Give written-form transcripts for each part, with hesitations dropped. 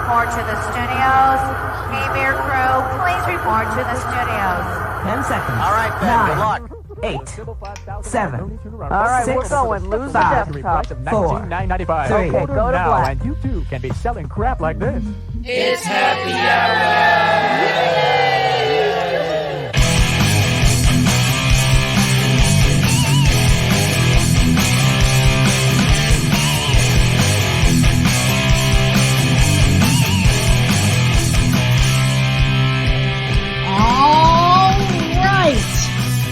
report to the studios. K-Beer crew, please report to the studios. 10 seconds. All right, then. Good luck. 8, 7. All right, 6, we're going. Lose the 5, desktop. 4, 1995. 3. Okay, go to now, black. and you too can be selling crap like this. It's happy hour. All right.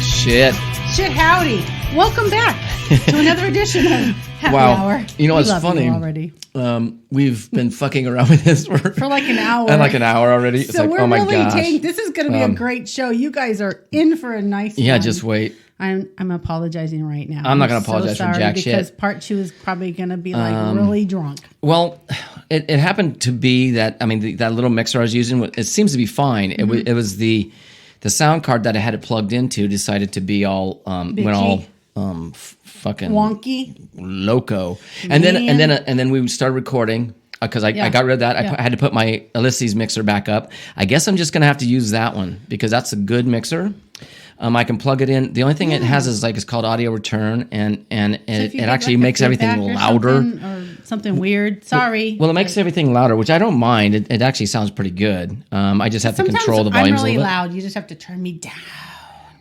Shit. Shit, howdy. Welcome back to another edition of Happy Wow. Hour. You know We what's love you funny? already. We've been fucking around with this For like an hour. and like an hour already. It's So like, we're oh my really gosh. this is going to be a great show. You guys are in for a nice Yeah, one. just wait. I'm apologizing right now. I'm not gonna apologize so for sorry jack shit. because part 2 is probably going to be like really drunk. Well, it happened to be that, I mean, that little mixer I was using, it seems to be fine. Mm-hmm. It was the sound card that I had it plugged into decided to be all, went all fucking Wonky. loco. And then we started recording because I got rid of that. I had to put my Ulysses mixer back up. I guess I'm just going to have to use that one because that's a good mixer. I can plug it in. The only thing it has is it's called audio return, and If you it get, actually like, a makes everything feedback or louder. something, or something weird. Sorry. Well, it makes everything louder, which I don't mind. It actually sounds pretty good. I just have to Sometimes control the I'm volumes really a little bit. loud. You just have to turn me down.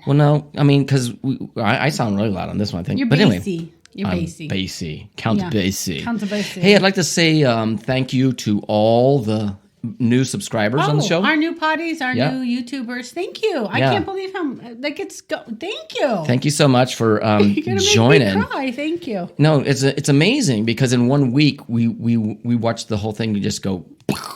Well, no, I mean, because I sound really loud on this one, I think. You're but bassy. anyway, You're I'm bassy. bassy. Count Yeah. bassy. Count bassy. Hey, I'd like to say thank you to all the new subscribers on the show. Our new potties, our Yeah. new YouTubers. Thank you. I Yeah. can't believe how thank you. Thank you so much for You're gonna joining. make me cry. Thank you. No, it's amazing because in 1 week we watched the whole thing. You just go.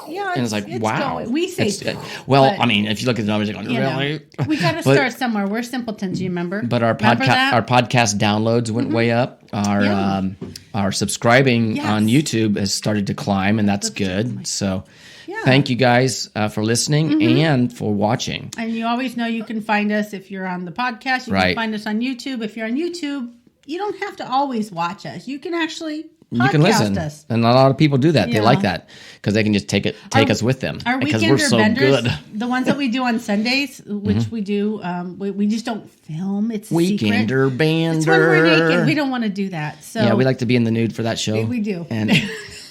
Yeah, And it's like, wow. Going. We say, well, but, I mean, if you look at the numbers, you're going, you know, really? we got to But- start somewhere. We're simpletons, you remember? But our Remember that? podcast downloads went way up. Our subscribing Yes. on YouTube has started to climb, and that's good. So, Yeah. thank you guys for listening and for watching. And you always know you can find us if you're on the podcast. You Right. can find us on YouTube. If you're on YouTube, you don't have to always watch us. You can actually podcast You can listen, us. and a lot of people do that. They Yeah. like that because they can just take us with them Our because weekender we're so vendors, good. the ones that we do on Sundays, which we do, we just don't film. It's a secret. Weekender It's when we're naked. bander. We don't want to do that. So Yeah, we like to be in the nude for that show. We do. And the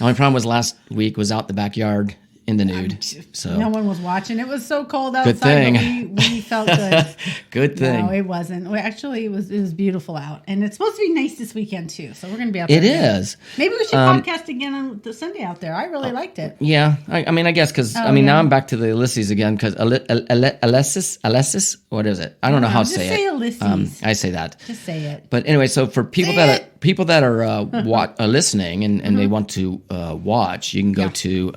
only problem was last week was out the backyard in the nude. So no one was watching. It was so cold outside. Good thing. But we felt good. good thing. No, it wasn't. Actually, it was beautiful out, and it's supposed to be nice this weekend too. So we're going to be out there. It is. Maybe we should podcast again on the Sunday out there. I really liked it. Yeah, I mean, I guess because Oh, now yeah. I'm back to the Ulysses again because Alessis, what is it? I don't know how to just say say it. Ulysses. I say that. Just say it. But anyway, so for people Say that are listening and they want to watch, you can go to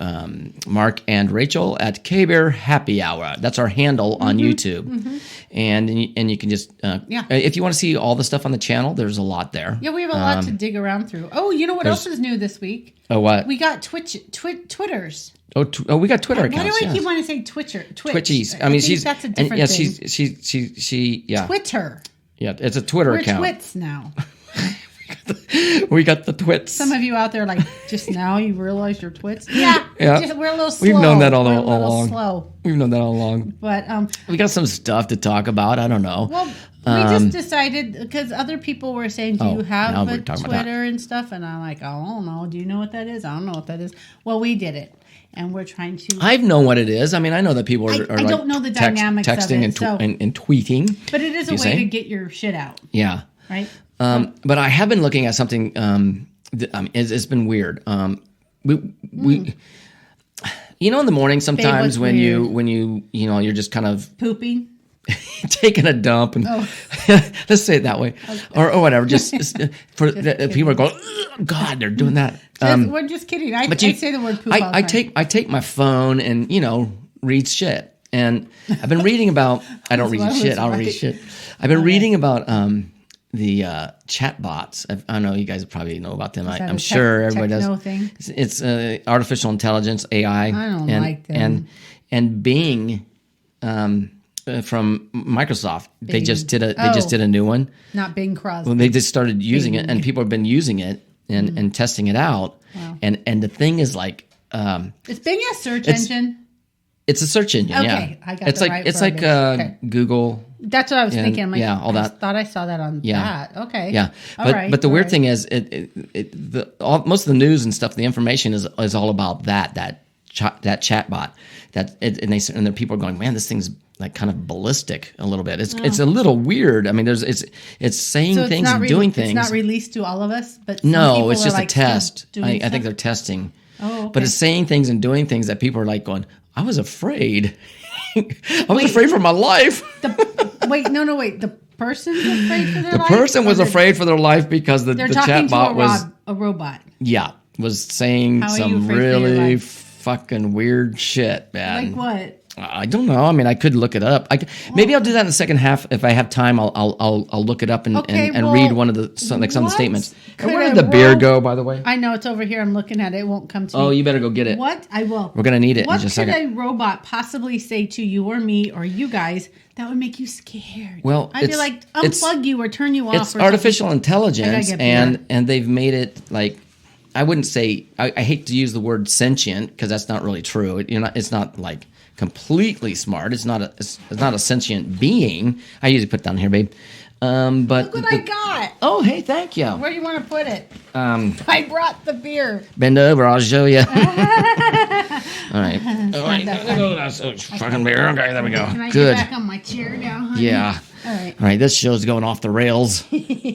Mark and Rachel at K-Bear Happy Hour. That's our handle on YouTube, and you can just if you want to see all the stuff on the channel, there's a lot there. Yeah, we have a lot to dig around through. Oh, you know what else is new this week? Oh, what? We got Twitters. We got Twitter Why accounts. do I yeah. keep wanting to say Twitcher? Twitchies. I mean, think that's a different thing. She yeah. Twitter. Yeah, it's a Twitter We're account. twits now. We got the twits. Some of you out there, like, just now you realize you're twits. Yeah, Yeah. we're a little slow. We've known that all We're a little along. slow, We've known that all along. but We got some stuff to talk about. I don't know. well, we just decided because other people were saying, "Do you now have we're a talking about that. Twitter and stuff?" And I'm like, "I don't know. Do you know what that is? I don't know what that is." Well, we did it, and we're trying to. I've known what it is. I mean, I know that people are I like don't know the dynamics of texting it, so- and tweeting. but it is a You way say? to get your shit out, Yeah. right? But I have been looking at something. It's been weird. We you know, in the morning sometimes what's when weird? you're just kind of Pooping. taking a dump and let's say it that way, or whatever. Just people are going, "Ugh, God, they're doing that. We're just kidding. I say the word poop. all the I time. take my phone and read shit. And I've been reading about. I don't read That was shit. I don't read right. shit. I've been reading about the chat bots. I know you guys probably know about them. that I'm a sure everybody techno does. thing? It's artificial intelligence, AI. I don't and, like them. And Bing. From Microsoft, they just did a new one. Not Bing Crosby. Well, they just started using it, and Bing. people have been using it and testing it out. Wow. And the thing is like Is Bing a search it's- engine? It's a search engine. Okay, Yeah, I got it's the like right it's like verbiage. Okay. Google. That's what I was And, thinking. I'm like, yeah, all I that. thought I saw that on Yeah. that. Okay. Yeah, All but right, but the all weird right. thing is, most of the news and stuff, the information is all about that chat bot. And the people are going, man, this thing's like kind of ballistic a little bit. It's a little weird. I mean, it's saying So things and doing things. It's not released to all of us, but some No, people it's are, just a like, still test. doing I think stuff? they're testing. Oh, okay. But it's saying things and doing things that people are like going, I was afraid. I was afraid for my life. Wait. The person's afraid for their The life? person Or was the- afraid for their life because the They're chat talking to bot was a robot. was saying How are you some afraid for your really life? fucking weird shit, man. Like what? I don't know. I mean, I could look it up. Maybe I'll do that in the second half if I have time. I'll look it up and well, read one of the some of the what statements. And could where a did the beer world- go, by the way? I know it's over here. I'm looking at it. It won't come to me. Oh, you better go get it. What? I will. We're gonna need it in What just a could second. a robot possibly say to you or me or you guys that would make you scared? Well, I'd be like, unplug you or turn you off. It's or artificial something. intelligence, I gotta get and they've made it like I wouldn't say I hate to use the word sentient because that's not really true. It's not like completely smart. It's not a sentient being. I usually put it down here, babe. But Look what I got. oh, hey, thank you. Where do you want to put it? I brought the beer. Bend over, I'll show you. All right. All right. That's fucking beer. Okay, there we go. Can I Good. get back on my chair now, honey? Yeah. All right. All right. This show's going off the rails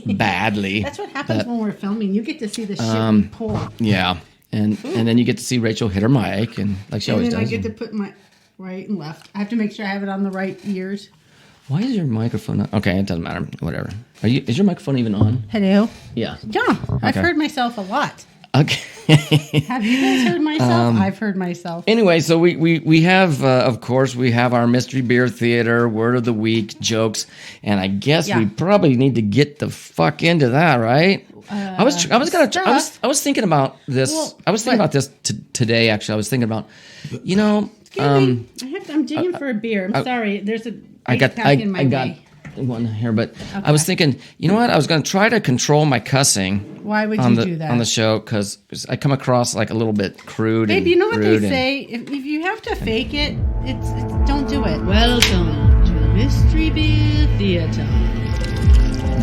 badly. That's what happens when we're filming. You get to see the shit we pull. Yeah. And then you get to see Rachel hit her mic, and like she And always then I does. get to put my right and left. I have to make sure I have it on the right ears. Why is your microphone not? Okay, it doesn't matter. Whatever. Is your microphone even on? Hello? Yeah. Yeah. I've Okay. heard myself a lot. Okay. Have you guys heard myself? I've heard myself. Anyway, so we have, of course, we have our Mystery Beer Theater, Word of the Week, jokes, and I guess Yeah. we probably need to get the fuck into that, right? I was thinking about this. Well, I was thinking what? about this today. Actually, I was thinking about, Excuse me. I'm digging for a beer. I'm sorry. There's a I got in my way. one here, but I was thinking, you know what? I was going to try to control my cussing. Why would on you the do that? on the show because I come across like a little bit crude. Babe, and you know what they rude and- say? If you have to fake it, it's don't do it. Welcome to the Mystery Beer Theater.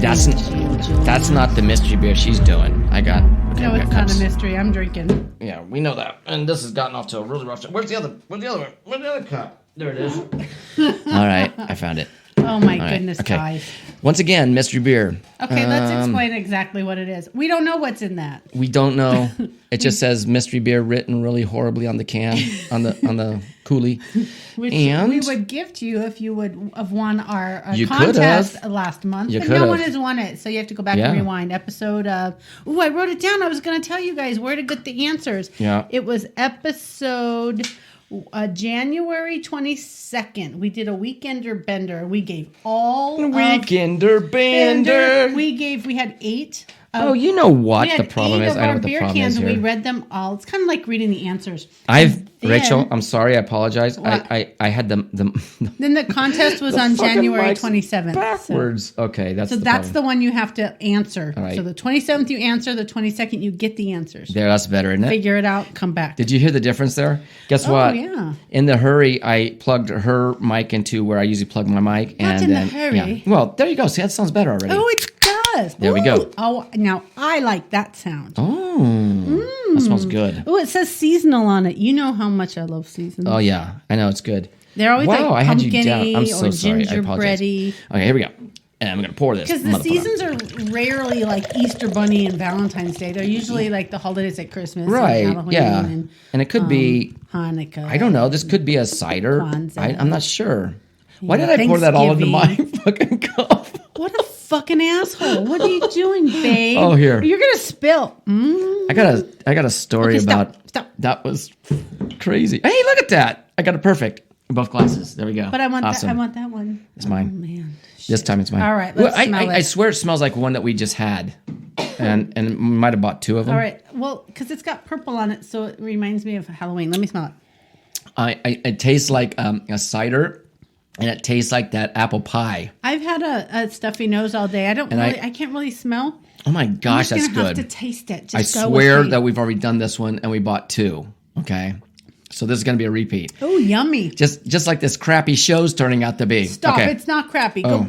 That's not the mystery beer she's doing. I got. Okay, No, we it's got not cups. a mystery. I'm drinking. Yeah, we know that. And this has gotten off to a really rough start. Where's the other? Where's the other one? Where's the other cup? There it is. All right, I found it. Oh my All right, goodness, okay. guys. Once again, mystery beer. Okay, let's explain exactly what it is. We don't know what's in that. We don't know. It just says mystery beer written really horribly on the can on the coolie. Which And- we would give to you if you would have won our You could contest have. last month. You but could no have. one has won it. So you have to go back Yeah. and rewind. Episode I wrote it down. I was going to tell you guys where to get the answers. Yeah. It was episode January 22nd. We did a Weekender Bender. We gave all of Weekender Bender. We had 8. Oh, you know what We had the problem 8 is? of I know our what the beer problem cans, is and we here. read them all. It's kind of like reading the answers. Rachel, I'm sorry. I apologize. What? I had the Then the contest was the on fucking January mic's 27th. backwards. Okay, that's So the that's problem. the one you have to answer. All right. So the 27th you answer, the 22nd you get the answers. There, that's better, isn't it? Figure it out, come back. Did you hear the difference there? Guess Oh, what? yeah. In the hurry, I plugged her mic into where I usually plug my mic. Not and in the then, hurry. Yeah. Well, there you go. See, that sounds better already. Oh, it does. There we go. Ooh. Oh, now I like that sound. That smells good. Oh, it says seasonal on it. You know how much I love seasonal. Oh yeah, I know it's good. They're always wow, like I had you down. pumpkin-y I'm so or sorry. I apologize. gingerbready. Okay, here we go. And I'm gonna pour this. Because the motherfucker. seasons are rarely like Easter Bunny and Valentine's Day. They're usually like the holidays at Christmas, Right, and Halloween, yeah. and And it could be, Hanukkah. I don't know. This could be a cider. Kwanzaa. I'm not sure. Why Yeah, did I pour that all into my Thanksgiving. fucking cup? What a fucking asshole! What are you doing, babe? Oh, here. You're gonna spill. I got a story Okay, stop, about stop. that was crazy. Hey, look at that! I got it perfect. Both glasses. There we go. But I want awesome. that. I want that one. It's mine. Oh man. This time it's mine. All right, let's Well, smell I it. swear it smells like one that we just had, and we might have bought 2 of them. All right. Well, because it's got purple on it, so it reminds me of Halloween. Let me smell it. It tastes like a cider, and it tastes like that apple pie. I've had a stuffy nose all day. And I can't really smell. Oh my gosh, I'm that's just gonna have good. to taste it. I Just go swear with me. that we've already done this one, and we bought 2. Okay, so this is going to be a repeat. Oh, yummy. Just like this crappy show's turning out to be. Stop. Okay. It's not crappy. Go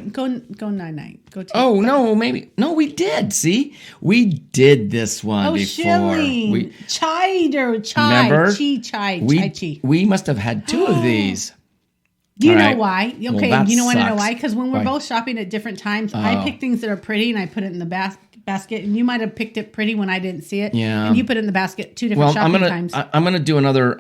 night. Go take Oh no, maybe no. We did. See, we did this one Oh, before. shilling. Chai. Remember? Chai. We must have had 2 of these. Do you All know right. why? Well, Okay, that you know want to know sucks. why? Because when we're Why? both shopping at different times, I pick things that are pretty and I put it in the basket. And you might have picked it pretty when I didn't see it. Yeah. And you put it in the basket 2 different Well, shopping I'm times. gonna do another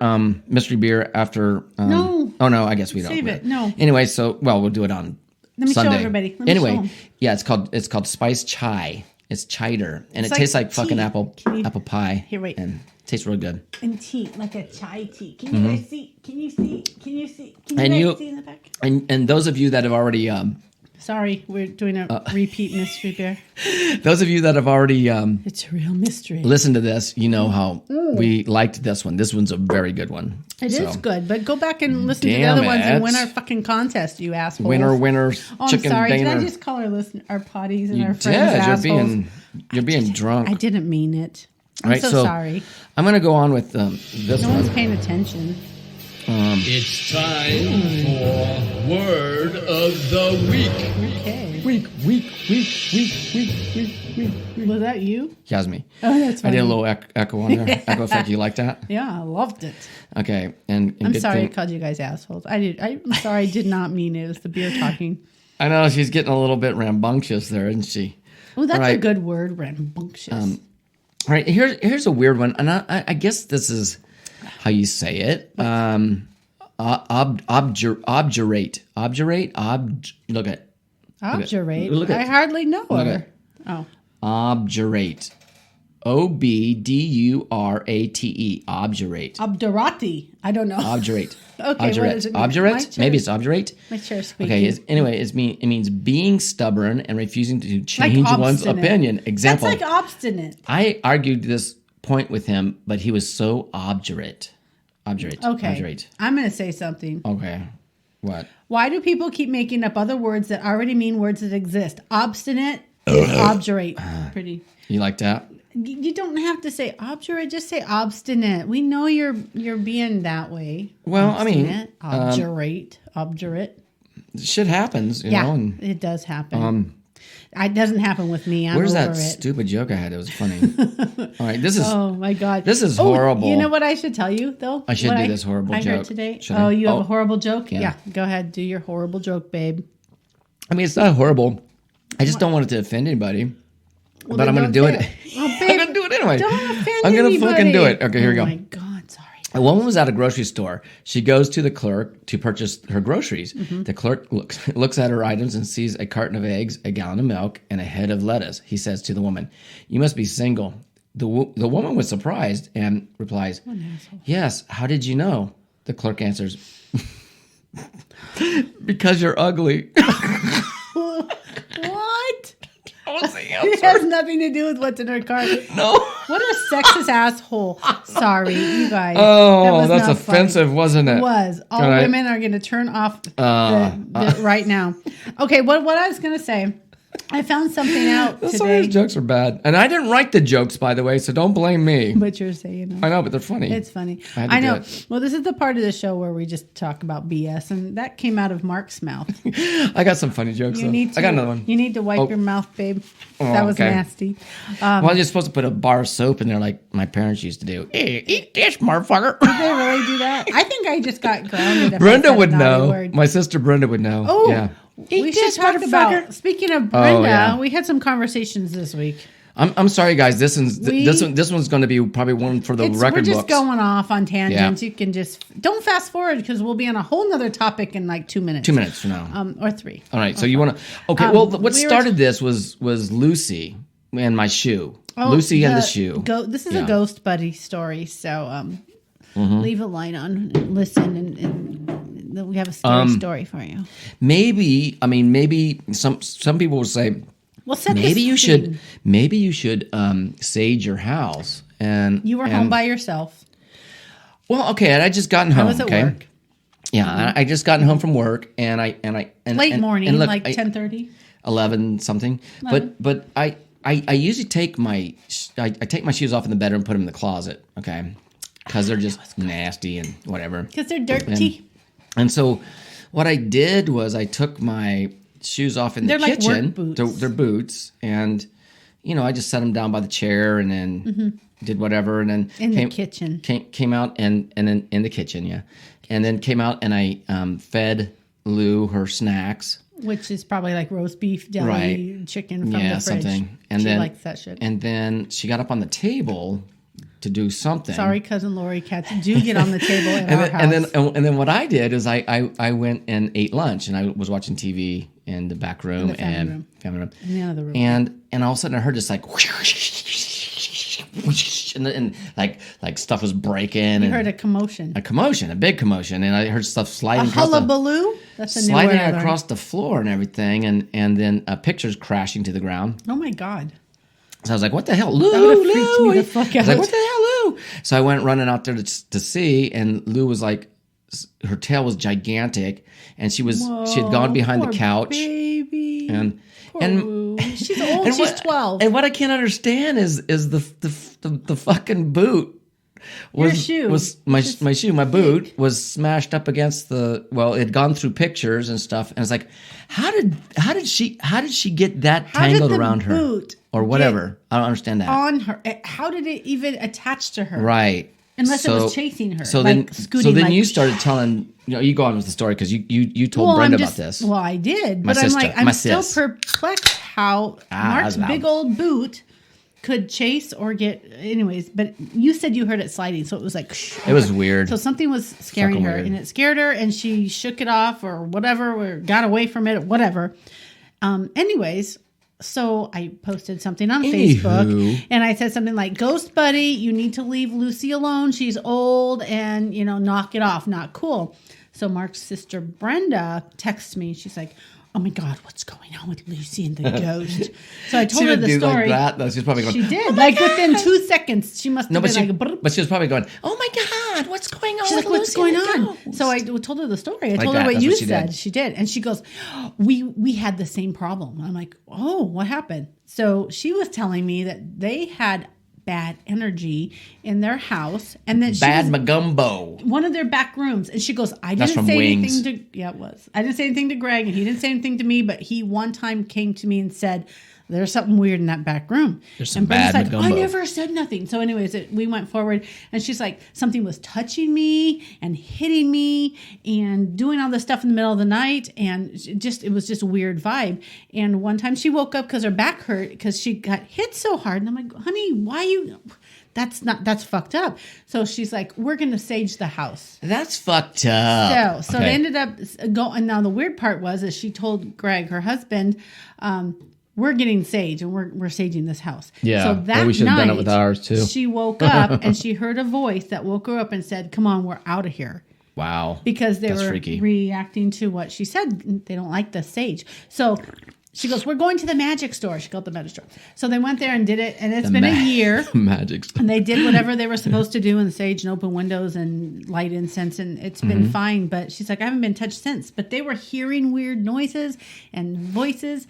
mystery beer after. No. Oh no, I guess we don't. Save it. No. Anyway, so we'll do it on Let me show Sunday. everybody. Let me Anyway, show 'em. yeah, it's called Spice Chai. It's cider, and It's it like tastes like fucking tea. apple Can you- pie. Here, wait. And it tastes real good. And tea, like a chai tea. Can you guys see? Can you see? Can you see? Can And you you- guys see in the back? And those of you that have already Sorry, we're doing a repeat mystery bear. those of you that have already It's a real mystery. listened to this, you know how we liked this one. This one's a very good one. It is So, good, but go back and listen to the Damn other ones and it. win our fucking contest, you assholes. Winner, Oh, I'm chicken sorry. dinner. Did I just call our potties and You our did. friends assholes? You're being drunk. I didn't mean it. I'm Right, so sorry. I'm gonna go on with this No one. one's paying attention. It's time for Word of the Week. Okay. Week. Was that you? Yeah, it was me. Oh, that's I funny. did a little echo on there. Echo effect. You like that? Yeah, I loved it. Okay. And I'm good sorry I thing- called you guys assholes. I'm sorry I did not mean it. It was the beer talking. I know she's getting a little bit rambunctious there, isn't she? Oh, that's a Right. good word, rambunctious. All right. Here's a weird one, and I guess this is how you say it. Obdurate. Look at Obdurate. look at- I hardly know look her. at- Oh. obdurate. Obdurate. Obdurate. Obdurati. I don't know. Obdurate. Okay, what does it mean? My Obdurate? chair- Maybe it's obdurate. My chair's squeaky. Okay. Anyway, it means being stubborn and refusing to change one's obstinate. opinion. Example. That's like obstinate. I argued this point with him, but he was so obdurate. Okay. Obdurate. I'm going to say something. Okay. What? Why do people keep making up other words that already mean words that exist? Obstinate is obdurate. Pretty. You like that? You don't have to say obdurate. Just say obstinate. We know you're being that way. Well, I mean, Obdurate. Obdurate. Shit happens, you Yeah, know. And it does happen. It doesn't happen with me. I'm where's over that it. stupid joke I had? It was funny. All right, this is. Oh my god, This is Oh, horrible. You know what I should tell you though? I should What do this horrible I joke. heard today. Should Oh, I? you have Oh. a horrible joke? Yeah. Yeah, go ahead, do your horrible joke, babe. I mean, it's not horrible. I just don't want it to offend anybody. Well, but then I'm going to don't do say it. Oh, I'm babe, going to do it anyway. Don't offend I'm gonna anybody. fucking do it. Okay, here we go. Oh my god, sorry. A woman was at a grocery store. She goes to the clerk to purchase her groceries. Mm-hmm. The clerk looks at her items and sees a carton of eggs, a gallon of milk, and a head of lettuce. He says to the woman, "You must be single." The woman was surprised and replies, "Yes, how did you know?" The clerk answers, "Because you're ugly." What? That was the It answer. has nothing to do with what's in her cart. No. What a sexist asshole. Sorry, you guys. That Oh, was that's not funny. offensive, wasn't it? It was. All All right. women are going to turn off right now. Okay, what I was going to say, I found something out Some of today. these jokes are bad. And I didn't write the jokes, by the way, so don't blame me. But you're saying them. I know, but they're funny. It's funny. I had to I do know. it. Well, this is the part of the show where we just talk about BS, and that came out of Mark's mouth. I got some funny jokes, You though. need to, I got another one. You need to wipe Oh. your mouth, babe. Oh, That was okay. nasty. Well, you're supposed to put a bar of soap in there like my parents used to do. Hey, eat this, motherfucker. Did they really do that? I think I just got grounded. If I Brenda said a would naughty know. word. My sister Brenda would know. Oh, yeah. we Eat should this, talk motherfucker. about. Speaking of Brenda, yeah. we had some conversations this week. I'm sorry, guys. This one's going to be probably one for the We're record just books. going off on tangents. Yeah. You can just don't fast forward because we'll be on a whole nother topic in like 2 minutes. 2 minutes from now. Or 3. All right. So you want to? Okay. Well, what we were- started this was Lucy and my shoe. Lucy and the shoe. This is Yeah. a ghost buddy story. So leave a light on, and listen, and we have a scary story for you. Maybe some people will say Well, set maybe this you scene. should sage your house and You were home by yourself. Well, okay, and I just gotten home. I was at okay? work. Yeah, I just gotten home from work, and Late morning, and look, like 10:30. 11 something. 11. But I usually take my shoes off in the bedroom, put them in the closet. Okay, because they're just nasty and whatever. Because they're dirty. And so what I did was I took my shoes off in the They're like kitchen. work boots. They're boots. And, I just set them down by the chair and then did whatever. And then the kitchen. Came out and then in the kitchen, yeah. And then came out and I fed Lou her snacks. Which is probably like roast beef, deli, chicken from the fridge. Something. And she then, likes that shit. And then she got up on the table to do something. Sorry, cousin Lori, cats do get on the table at our house. And then what I did is I went and ate lunch and I was watching TV in the back room family room. In the other room. And all of a sudden I heard this like and like stuff was breaking. You heard a commotion. A big commotion, and I heard stuff sliding A hullabaloo? That's a new word I learned. across the floor and everything, and then pictures crashing to the ground. Oh my God. So I was like, "What the hell, Lou? That would've freaked me the fuck I was like, out. "What the hell, Lou?" So I went running out there to see, and Lou was like, her tail was gigantic, and she had gone behind the couch, baby. and Lou. She's old. She's 12. And what I can't understand is the fucking boot. Your shoe. Was my shoe, my boot was smashed up against it had gone through pictures and stuff, and it's like, how did she get that tangled around her boot or whatever? I don't understand that. On her, how did it even attach to her? Right. Unless it was chasing her. So like then you started telling, you go on with the story because you told Brenda about this. Well, I did, but sister, I'm my still sis. perplexed how Mark's big old boot could chase or get. Anyways, but you said you heard it sliding, so it was like. It was weird. So something was scaring her, weird. and it scared her, and she shook it off or whatever, or got away from it, or whatever. Anyways. So I posted something on Facebook and I said something like, "Ghost buddy, you need to leave Lucy alone. She's old and, knock it off. Not cool." So Mark's sister Brenda texts me. She's like, "Oh my God, what's going on with Lucy and the ghost?" So I told her the story. Like that, though. She was probably going, she did. "Oh like God." within 2 seconds, she must have been like, but she was probably going, "Oh my God, what's going on?" She's with like, "What's Lucy going and the on?" ghost?" So I told her the story. I Like told that, her what that's you what she said. did. She did. And she goes, we had the same problem. I'm like, "Oh, what happened?" So she was telling me that they had bad energy in their house, and then Bad Magumbo. one of their back rooms, and she goes, "I That's didn't from say Wings. anything to." Yeah, it was. I didn't say anything to Greg, and he didn't say anything to me. But he one time came to me and said, "There's something weird in that back room." There's some and Brenda's bad like, "I Magumbo." never said nothing." So, anyways, we went forward, and she's like, "Something was touching me and hitting me and doing all this stuff in the middle of the night, and it was just a weird vibe." And one time she woke up because her back hurt because she got hit so hard, and I'm like, "Honey, why you?" That's fucked up. So she's like, "We're gonna sage the house." That's fucked up. So Okay. they ended up going. Now the weird part was, is she told Greg, her husband, "We're getting sage and we're saging this house." Yeah. So Well, that we should have night, done it with ours, too. She woke up and she heard a voice that woke her up and said, "Come on, we're out of here." Wow. Because they That's were freaky. reacting to what she said. They don't like the sage. So she goes, "We're going to the magic store." She called the magic store. So they went there and did it, and it's been a year. Magic. And they did whatever they were supposed to do in the sage and open windows and light incense, and it's been fine. But she's like, "I haven't been touched since." But they were hearing weird noises and voices.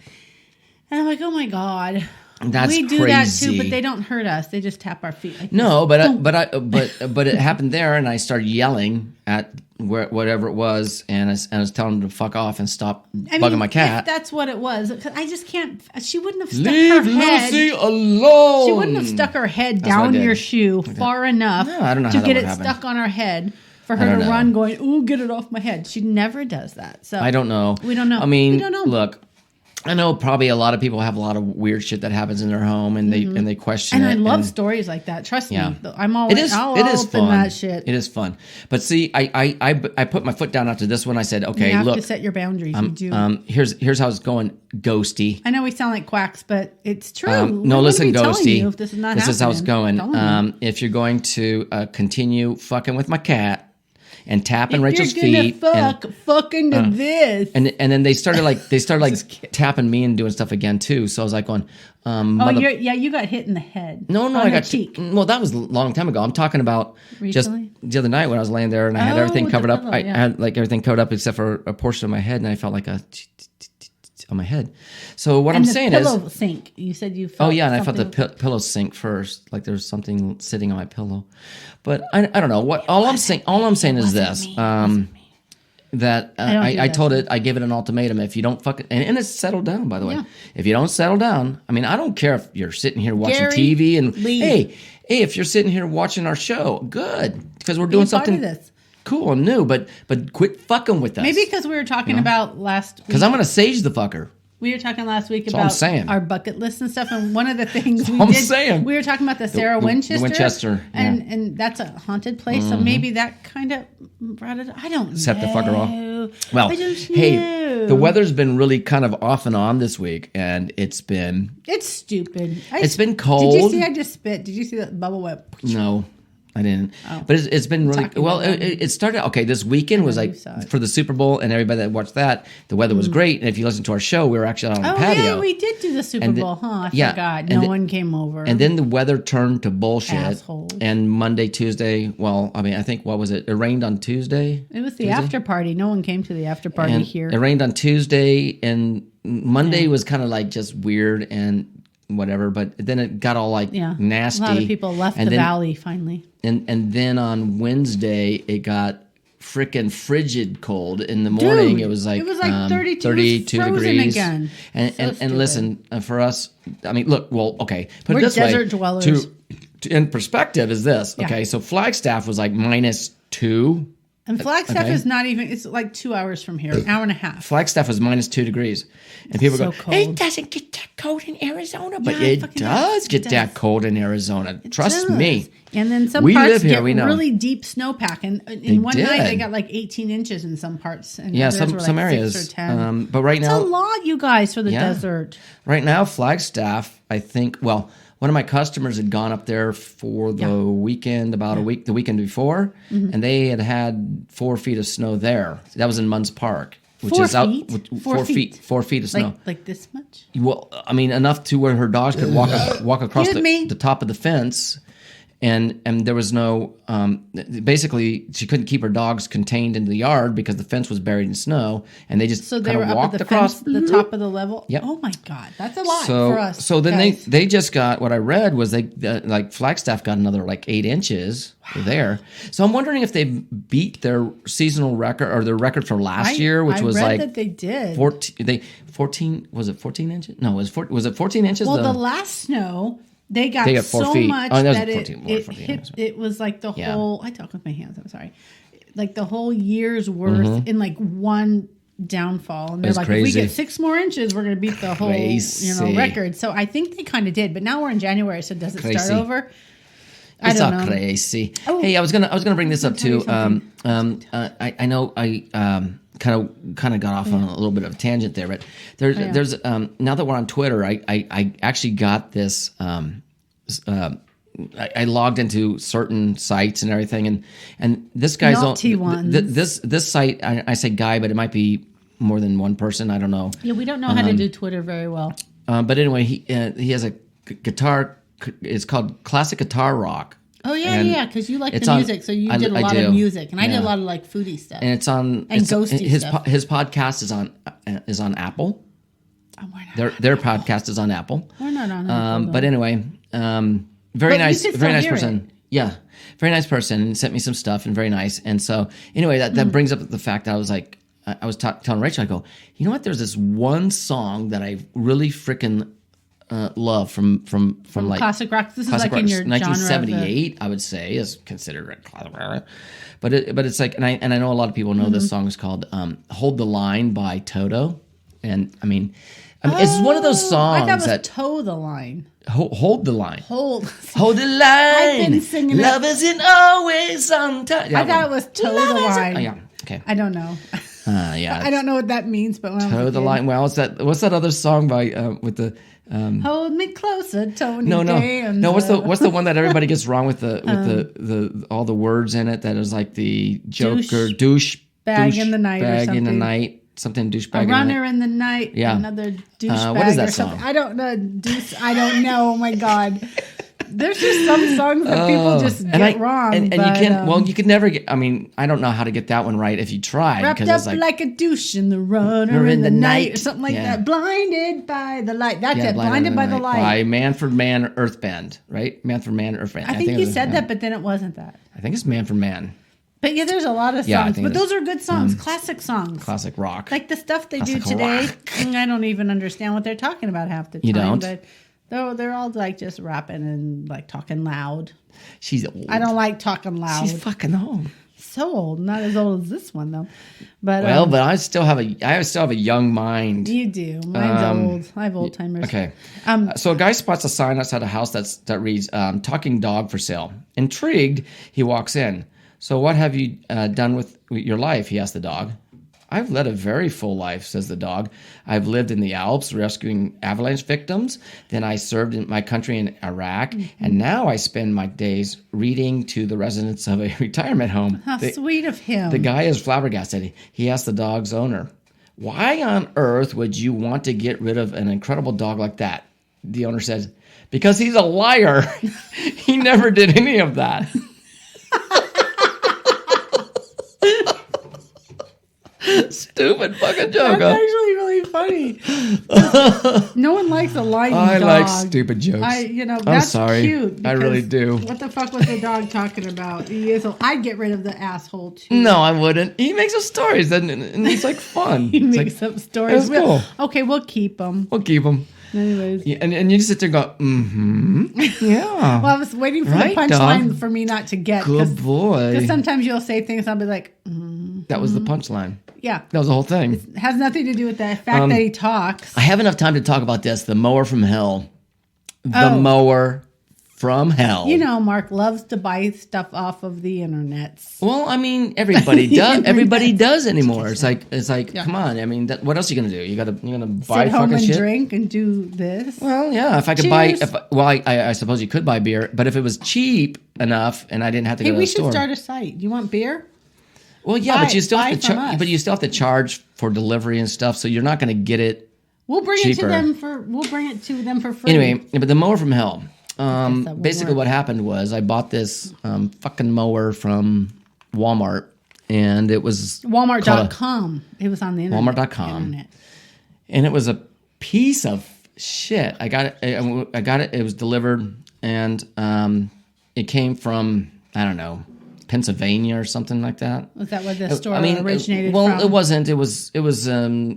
And I'm like, "Oh my God." That's we do crazy. that too, but they don't hurt us. They just tap our feet. Like No, but it happened there, and I started yelling at whatever it was, and I was telling them to fuck off and stop bugging my cat. If that's what it was. 'Cause I just can't. She wouldn't have stuck Leave her head. Lucy alone. She wouldn't have stuck her head That's what I down did. your shoe far enough No, I don't know to how that get would it happen. stuck on her head for I her don't to know. run going, "Ooh, get it off my head." She never does that. So I don't know. We don't know. I mean, We don't know. look, I know probably a lot of people have a lot of weird shit that happens in their home, and they question And it. I love stories like that. Trust Yeah. me. I'm all It is all it is up in fun. that shit. It is fun. But see, I put my foot down after this one. I said, okay, you have look, to set your boundaries. You do. here's how it's going, Ghosty. I know we sound like quacks, but it's true. No, We wouldn't listen, be telling Ghosty. you if this is not This is how it's happening. going. Telling you. If you're going to continue fucking with my cat and tapping If Rachel's you're feet, gonna fuck into this. and then they started tapping me and doing stuff again too. So I was like going, you got hit in the head. no, on I her got cheek. well, that was a long time ago. I'm talking about just Recently? the other night when I was laying there and I had everything with the covered up. pillow, I yeah. had like everything covered up except for a portion of my head, and I felt like a on my head. So what And I'm the saying is, pillow sink. You said you felt oh yeah, and I felt the something- pillow sink first, like there's something sitting on my pillow. But I don't know what. All I'm saying is this. That don't do I that. told it, I gave it an ultimatum. If you don't fucking, and it's settled down, by the way. Yeah. If you don't settle down, I mean, I don't care if you're sitting here watching Gary, TV and leave. hey, if you're sitting here watching our show, good, because we're doing Be part something of this. cool and new. But quit fucking with us. Maybe because we were talking about last week. because I'm gonna sage the fucker. We were talking last week all I'm about saying. our bucket list and stuff, and one of the things we all I'm did, saying. we were talking about the Sarah the Winchester, Winchester, and yeah. and that's a haunted place, so maybe that kind of brought it. I don't Set the fucker off. know. Well, I don't hey, know. the weather's been really kind of off and on this week, and it's been It's stupid. It's been Did you cold. see? I just spit. Did you see that bubble web? no. I didn't, but it's been really Talking well. about It started okay. This weekend was know like you saw it. for the Super Bowl, and everybody that watched that, the weather was great. And if you listen to our show, we were actually out on the Oh patio. yeah, we did do the Super And the- Bowl, huh? I yeah, forgot. and No the- one came over. And then the weather turned to bullshit. Assholes. And Monday, Tuesday, well, I mean, I think what was it? It rained on Tuesday. it was the after party. No one came to the after party And here. it rained on Tuesday, and Monday was kind of like just weird and whatever. But then it got all like Yeah, nasty. a lot of people left and the then, valley finally. And then on Wednesday, it got freaking frigid cold in the morning. Dude, it was like 32, 32 frozen degrees. again. And So and stupid. listen, for us, I mean, look, well, okay, put We're it this desert way. dwellers. In perspective, is this Yeah. okay? So Flagstaff was like -2. And Flagstaff okay. is not even. It's like 2 hours from here, an hour and a half. Flagstaff was -2 degrees, and people So go, cold. "It doesn't get that cold in Arizona," but Yeah, it it fucking does does. get It that does. cold in Arizona. Trust does. me. And then some We parts live here, get we know. really deep snowpack, and in one night did. they got like 18 inches in some parts. And Yeah, others some were like some 6 areas. or 10. But right It's now, a lot, you guys, for the Yeah. desert. right now, Flagstaff, I think. Well, one of my customers had gone up there for the weekend, about the weekend before, Mm-hmm. and they had 4 feet of snow there. That was in Munns Park, which 4 is out feet? with 4 4 feet. feet. 4 feet of snow. Like this much? Well, I mean, enough to where her dogs could walk across Excuse me? the top of the fence, and there was no. Basically, she couldn't keep her dogs contained in the yard because the fence was buried in snow, and they just So they kind were of up walked at the across fence, the top of the level? Yep. Oh my God. That's a lot so, for us. So then guys. they just got what I read was like Flagstaff got another like 8 inches there. So I'm wondering if they beat their seasonal record or their record from last year, which I was read like that they did. 14. Was it 14 inches? No, was it 14 inches? Well, the last snow, they got, They got 4 so feet. much Oh, that was that 14 more, it 14 hit. inches. It was like the Yeah. whole. I talk with my hands. I'm sorry. Like the whole year's worth in like one downfall, and they're That's like, if we crazy. get 6 more inches, we're going to beat the whole Crazy. record. So I think they kind of did, but now we're in January, so does it Crazy. start over? I It's don't all know. crazy. Oh, Hey, I was gonna bring this up tell you too. I know I kind of got off on a little bit of a tangent there, but there's now that we're on Twitter, I actually got this. I logged into certain sites and everything, and this guy's Naughty ones. this site. I say guy, but it might be more than one person. I don't know. Yeah, we don't know how to do Twitter very well. But anyway, he has a guitar. It's called Classic Guitar Rock. Oh yeah, And yeah, because you like it's the on- music, so you I- did a I lot do. of music, and I did Yeah. a lot of like foodie stuff. And it's on And it's, ghosty his stuff. his podcast is on Apple. Oh, we're not, Their podcast is on Apple. we're not on Apple, But though. anyway, very But you nice, can still very nice hear person. Yeah, very nice person. And sent me some stuff and very nice. And so anyway, Hmm. that brings up the fact that I was like, I was telling Rachel, I go, you know what? There's this one song that I really freaking love from like classic rock. This is classic like in rock, your genre of the- 1978, I would say, is considered a classic rock. But it's like, and I know a lot of people know this song is called "Hold the Line" by Toto, and I mean, it's one of those I songs thought it was that toe the line. hold the line. Hold. Hold the line. been singing it. Love isn't always on time. I thought it was toe the line. Oh, yeah. Okay. I don't know. Yeah. I don't know what that means, but when I was Toe a the kid, line. Well, what's that other song by with the Hold me closer, Tony. no. Danza. What's the one that everybody gets wrong with the all the words in it that is like the Joker douche bag in the night or bag in the something. night something douchebag A in the night. runner in the night. Yeah. Another douchebag what is that or something. song? I don't know. I don't know. Oh my god. There's just some songs that people just get wrong. And but, you can't. Well, you could never get. I mean, I don't know how to get that one right if you tried. wrapped Because up it's like a douche in the runner in the night, or something like Yeah. that. Blinded by the light. That's yeah, it. Blinded by the light. By Manfred Mann Earth Band, right? Manfred Mann Earth Band. I think it you was- said that, but then it wasn't that. I think it's Manfred Mann. But yeah, there's a lot of Yeah, I songs. think But it is. those are good songs, classic songs. Classic rock. Like the stuff they do Classic today, rock. I don't even understand what they're talking about half the time. You don't? But they're all like just rapping and like talking loud. She's old. I don't like talking loud. She's fucking old. So old, not as old as this one though. But Well, but I still have a young mind. you do. Mine's old. I have old timers. Okay. So a guy spots a sign outside a house that reads "Talking Dog for Sale." Intrigued, he walks in. So what have you done with your life? He asked the dog. I've led a very full life, says the dog. I've lived in the Alps rescuing avalanche victims. Then I served in my country in Iraq. And now I spend my days reading to the residents of a retirement home. How sweet of him. The guy is flabbergasted. He asked the dog's owner, why on earth would you want to get rid of an incredible dog like that? The owner says, because he's a liar. He never did any of that. Stupid fucking joke. That's Huh? actually really funny. No one likes a lying I dog. like stupid jokes. I'm I'm sorry. cute. I really because do. What the fuck was the dog talking about? I'd get rid of the asshole too. No, I wouldn't. He makes up stories and it's like fun. He It's makes like, up stories. that's cool. Okay, we'll keep them. we'll keep him. Anyways. Yeah, and you just sit there and go, mm-hmm. Yeah. Well, I was waiting for Right, the punchline dog. for me not to get. Good boy. Because sometimes you'll say things, I'll be like, That was the punchline. yeah. That was the whole thing. It has nothing to do with the fact that he talks. I have enough time to talk about this. The mower from hell. The Oh. mower from hell. You know, Mark loves to buy stuff off of the internet. Well, I mean, everybody does. Everybody does anymore. It's like, come on. I mean, what else are you gonna do? You're gonna buy Sit home fucking and shit. drink and do this. Well, yeah. If I could Cheers. buy, I suppose you could buy beer, but if it was cheap enough and I didn't have to Hey, go to we the should store. start a site. You want beer? Well, yeah, buy- but you still buy have to from us. but you still have to charge for delivery and stuff, so you're not going to get it. We'll bring Cheaper. We'll bring it to them for free. Anyway, but the mower from hell. that would Basically, work. what happened was I bought this fucking mower from Walmart, and it was Walmart.com. It was on the internet. Walmart.com. Internet. and it was a piece of shit. I got it. I got it. It was delivered, and it came from, I don't know, Pennsylvania or something like that. Was that where the store I mean, originated well, from? it wasn't. It was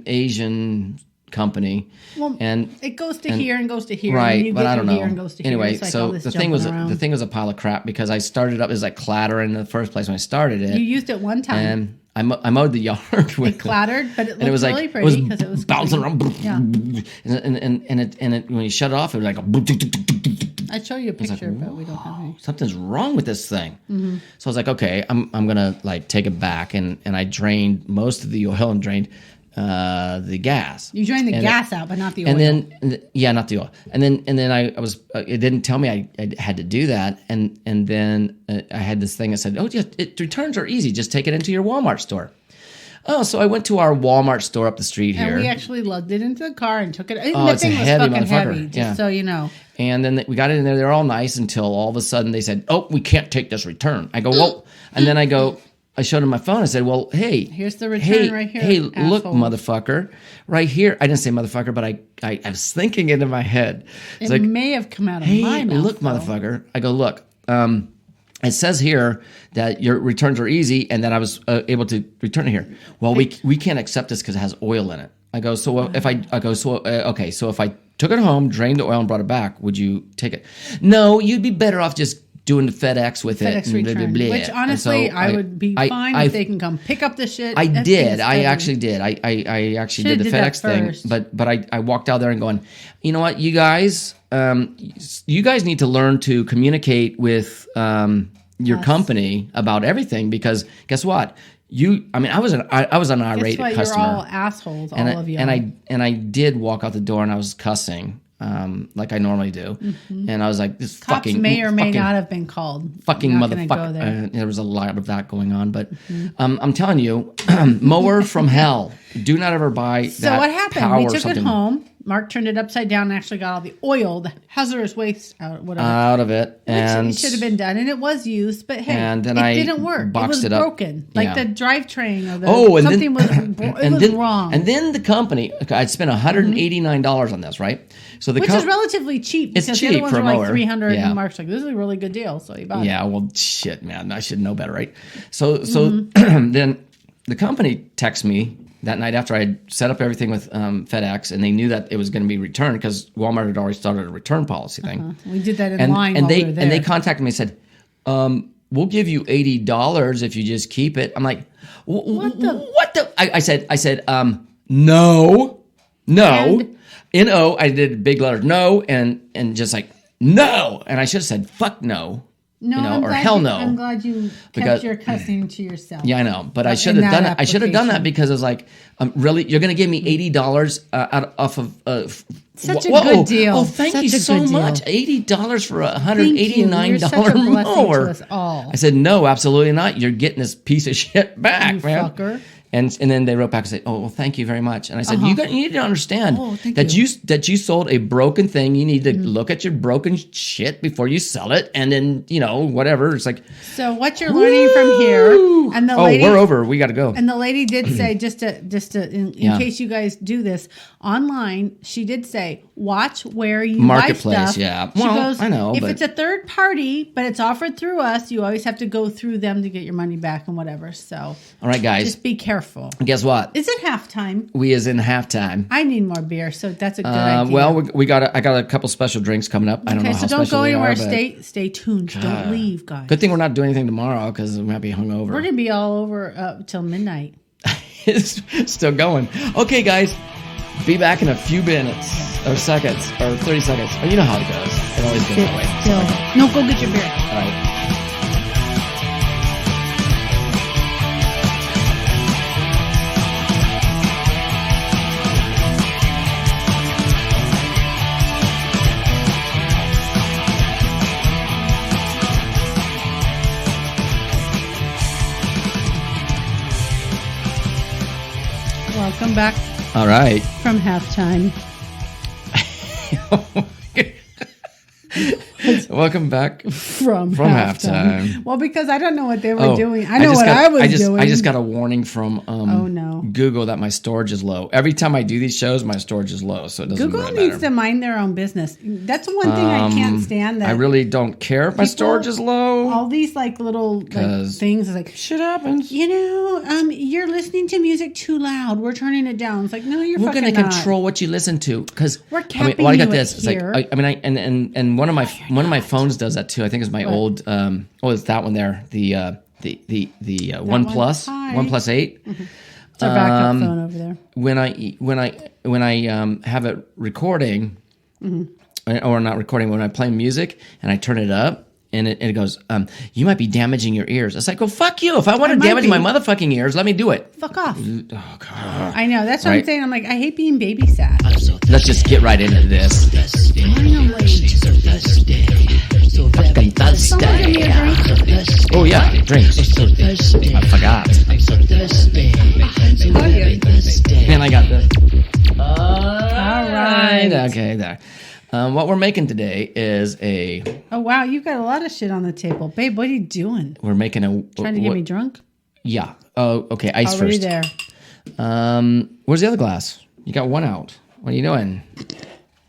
Asian company, Well, and it goes to here and goes to here. right, and you but get I to don't know. Here and goes to here. Anyway, It's like so all this the thing was jumping around. the thing was a pile of crap because I started up as like clattering in the first place when I started it, You used it one time. and I mowed the yard with It clattered, but it looked and it was like really it pretty was because it was bouncing clean. around, Yeah. and it when you shut it off, it was like I'd show you a picture, but we don't have any. something's wrong with this thing. Mm-hmm. So I was like, okay, I'm gonna like take it back, and I drained most of the oil and drained the gas. You drained the And gas out, but not the oil. and then yeah, not the oil. And then I was it didn't tell me I had to do that, and then I had this thing that said, oh, just returns are easy. Just take it into your Walmart store. Oh, so I went to our Walmart store up the street and here. we actually lugged it into the car and took it. Oh, the it's a thing was heavy fucking motherfucker. heavy, just Yeah. so you know. And then we got it in there. They're all nice until all of a sudden they said, oh, we can't take this return. I go, well, and then I showed him my phone. I said, well, hey. Here's the return right here, Hey, look, asshole. motherfucker. Right here. I didn't say motherfucker, but I was thinking it in my head. It's It like, may have come out of hey, my mouth. look, though. motherfucker. I go, look, it says here that your returns are easy and that I was able to return it here. Well, we can't accept this because it has oil in it. I go, so if okay, so if I took it home, drained the oil and brought it back, would you take it? No, you'd be better off just doing the FedEx with it. FedEx and blah, return, blah, blah. which And honestly so I would be fine if they can come pick up the shit. I That did. thing's I heavy. actually did. I actually Should've did the did that FedEx thing, first. but I walked out there and going, you know what, you guys need to learn to communicate with your company about everything, because guess what? I was an irate Guess what? customer. You're all assholes, all and of you. I did walk out the door and I was cussing like I normally do, and I was like, "This Cops fucking may or may fucking, not have been called. fucking Not gonna go motherfucker." there. There was a lot of that going on, but I'm telling you, mower from hell. Do not ever buy So that what happened? power We or took it something. home. Mark turned it upside down and actually got all the oil, the hazardous waste out, whatever. Out of it, and Which should have been done, and it was used, but hey, and then it I didn't work. boxed it was it up. broken, like Yeah. the drivetrain or the and something then, was wrong. And then the company, I'd spent $189 on this, right? So the which is relatively cheap It's because cheap the other ones for a were like mower. 300 Yeah. and Mark's like, this is a really good deal, so he bought it. Yeah, well, shit, man, I should know better, right? So Mm-hmm. then the company texts me that night after I set up everything with FedEx, and they knew that it was going to be returned because Walmart had already started a return policy thing. We did that in line while they we were there. and they contacted me and said, "We'll give you $80 if you just keep it." I'm like, "What the?" I said, no, no. I did big letters, no, and just like no, and I should have said fuck no. No, you know, I'm or glad hell you- no. I'm glad you Because- kept your cussing to yourself. Yeah, I know, but I In should have that done it. I should have done that application. because I was like, really, you're going to give me $80 off of Such a good deal. Oh, thank Such you a so good deal. much. $80 for a Thank you. $189 You're such a blessing mower. to us all. I said, no, absolutely not. You're getting this piece of shit back, You man. fucker. And then they wrote back and said, "Oh, well, thank you very much." And I said, "You need to understand Oh, thank that you. you sold a broken thing. You need to look at your broken shit before you sell it, and then whatever." It's like, So what you're learning from here, and the lady, we're over. We got to go. and the lady did say, just to in Yeah. case you guys do this online, she did say, watch where you Marketplace, buy stuff. yeah. She Well, goes, I know, if but- it's a third party, but it's offered through us, you always have to go through them to get your money back and whatever. So All right, guys. just be careful. Guess what? Is it halftime? We is in halftime. I need more beer, so that's a good idea. Well, I got a couple special drinks coming up. I don't know Okay, how so don't special go they anywhere. are, but Stay tuned. Don't leave, guys. good thing we're not doing anything tomorrow because we might be hungover. We're gonna be all over till midnight. It's still going. Okay, guys, be back in a few minutes or seconds or 30 seconds. Oh, you know how it goes. It always goes that way. Still, no, go get your beer. All right. Welcome back All right. from halftime. Welcome back. From halftime. Well, because I don't know what they were doing. I know just what got- I was doing. I just got a warning from Oh, no. Google that my storage is low. Every time I do these shows, my storage is low, so it doesn't Google really needs matter. to mind their own business. That's one thing I can't stand. That I really don't care if my storage is low. all these little 'Cause things is like, Shit happens. you're listening to music too loud. We're turning it down. It's like, no, you're We're fucking gonna not. control what you listen to because We're I capping got you this. at It's like here. and one of my phones does that too. I think it's my old it's that one there. The one? OnePlus Hi. OnePlus 8. It's our backup phone over there. When I have it recording or not recording, when I play music and I turn it up. And it goes, you might be damaging your ears. It's like, go fuck you. If I want to might damage be. my motherfucking ears, let me do it. Fuck off. Oh, God. I know. That's what I'm Right. saying. I'm like, I hate being babysat. Let's just get right into this. Fucking Someone give me a drink. Oh, yeah, drinks. I forgot. And I got this. All right. Okay, there. What we're making today is Oh, wow. You got a lot of shit on the table. Babe, what are you doing? we're making a. Trying to get me drunk? Yeah. Oh, okay. Ice Already first. there. Where's the other glass? You got one out. What are you doing,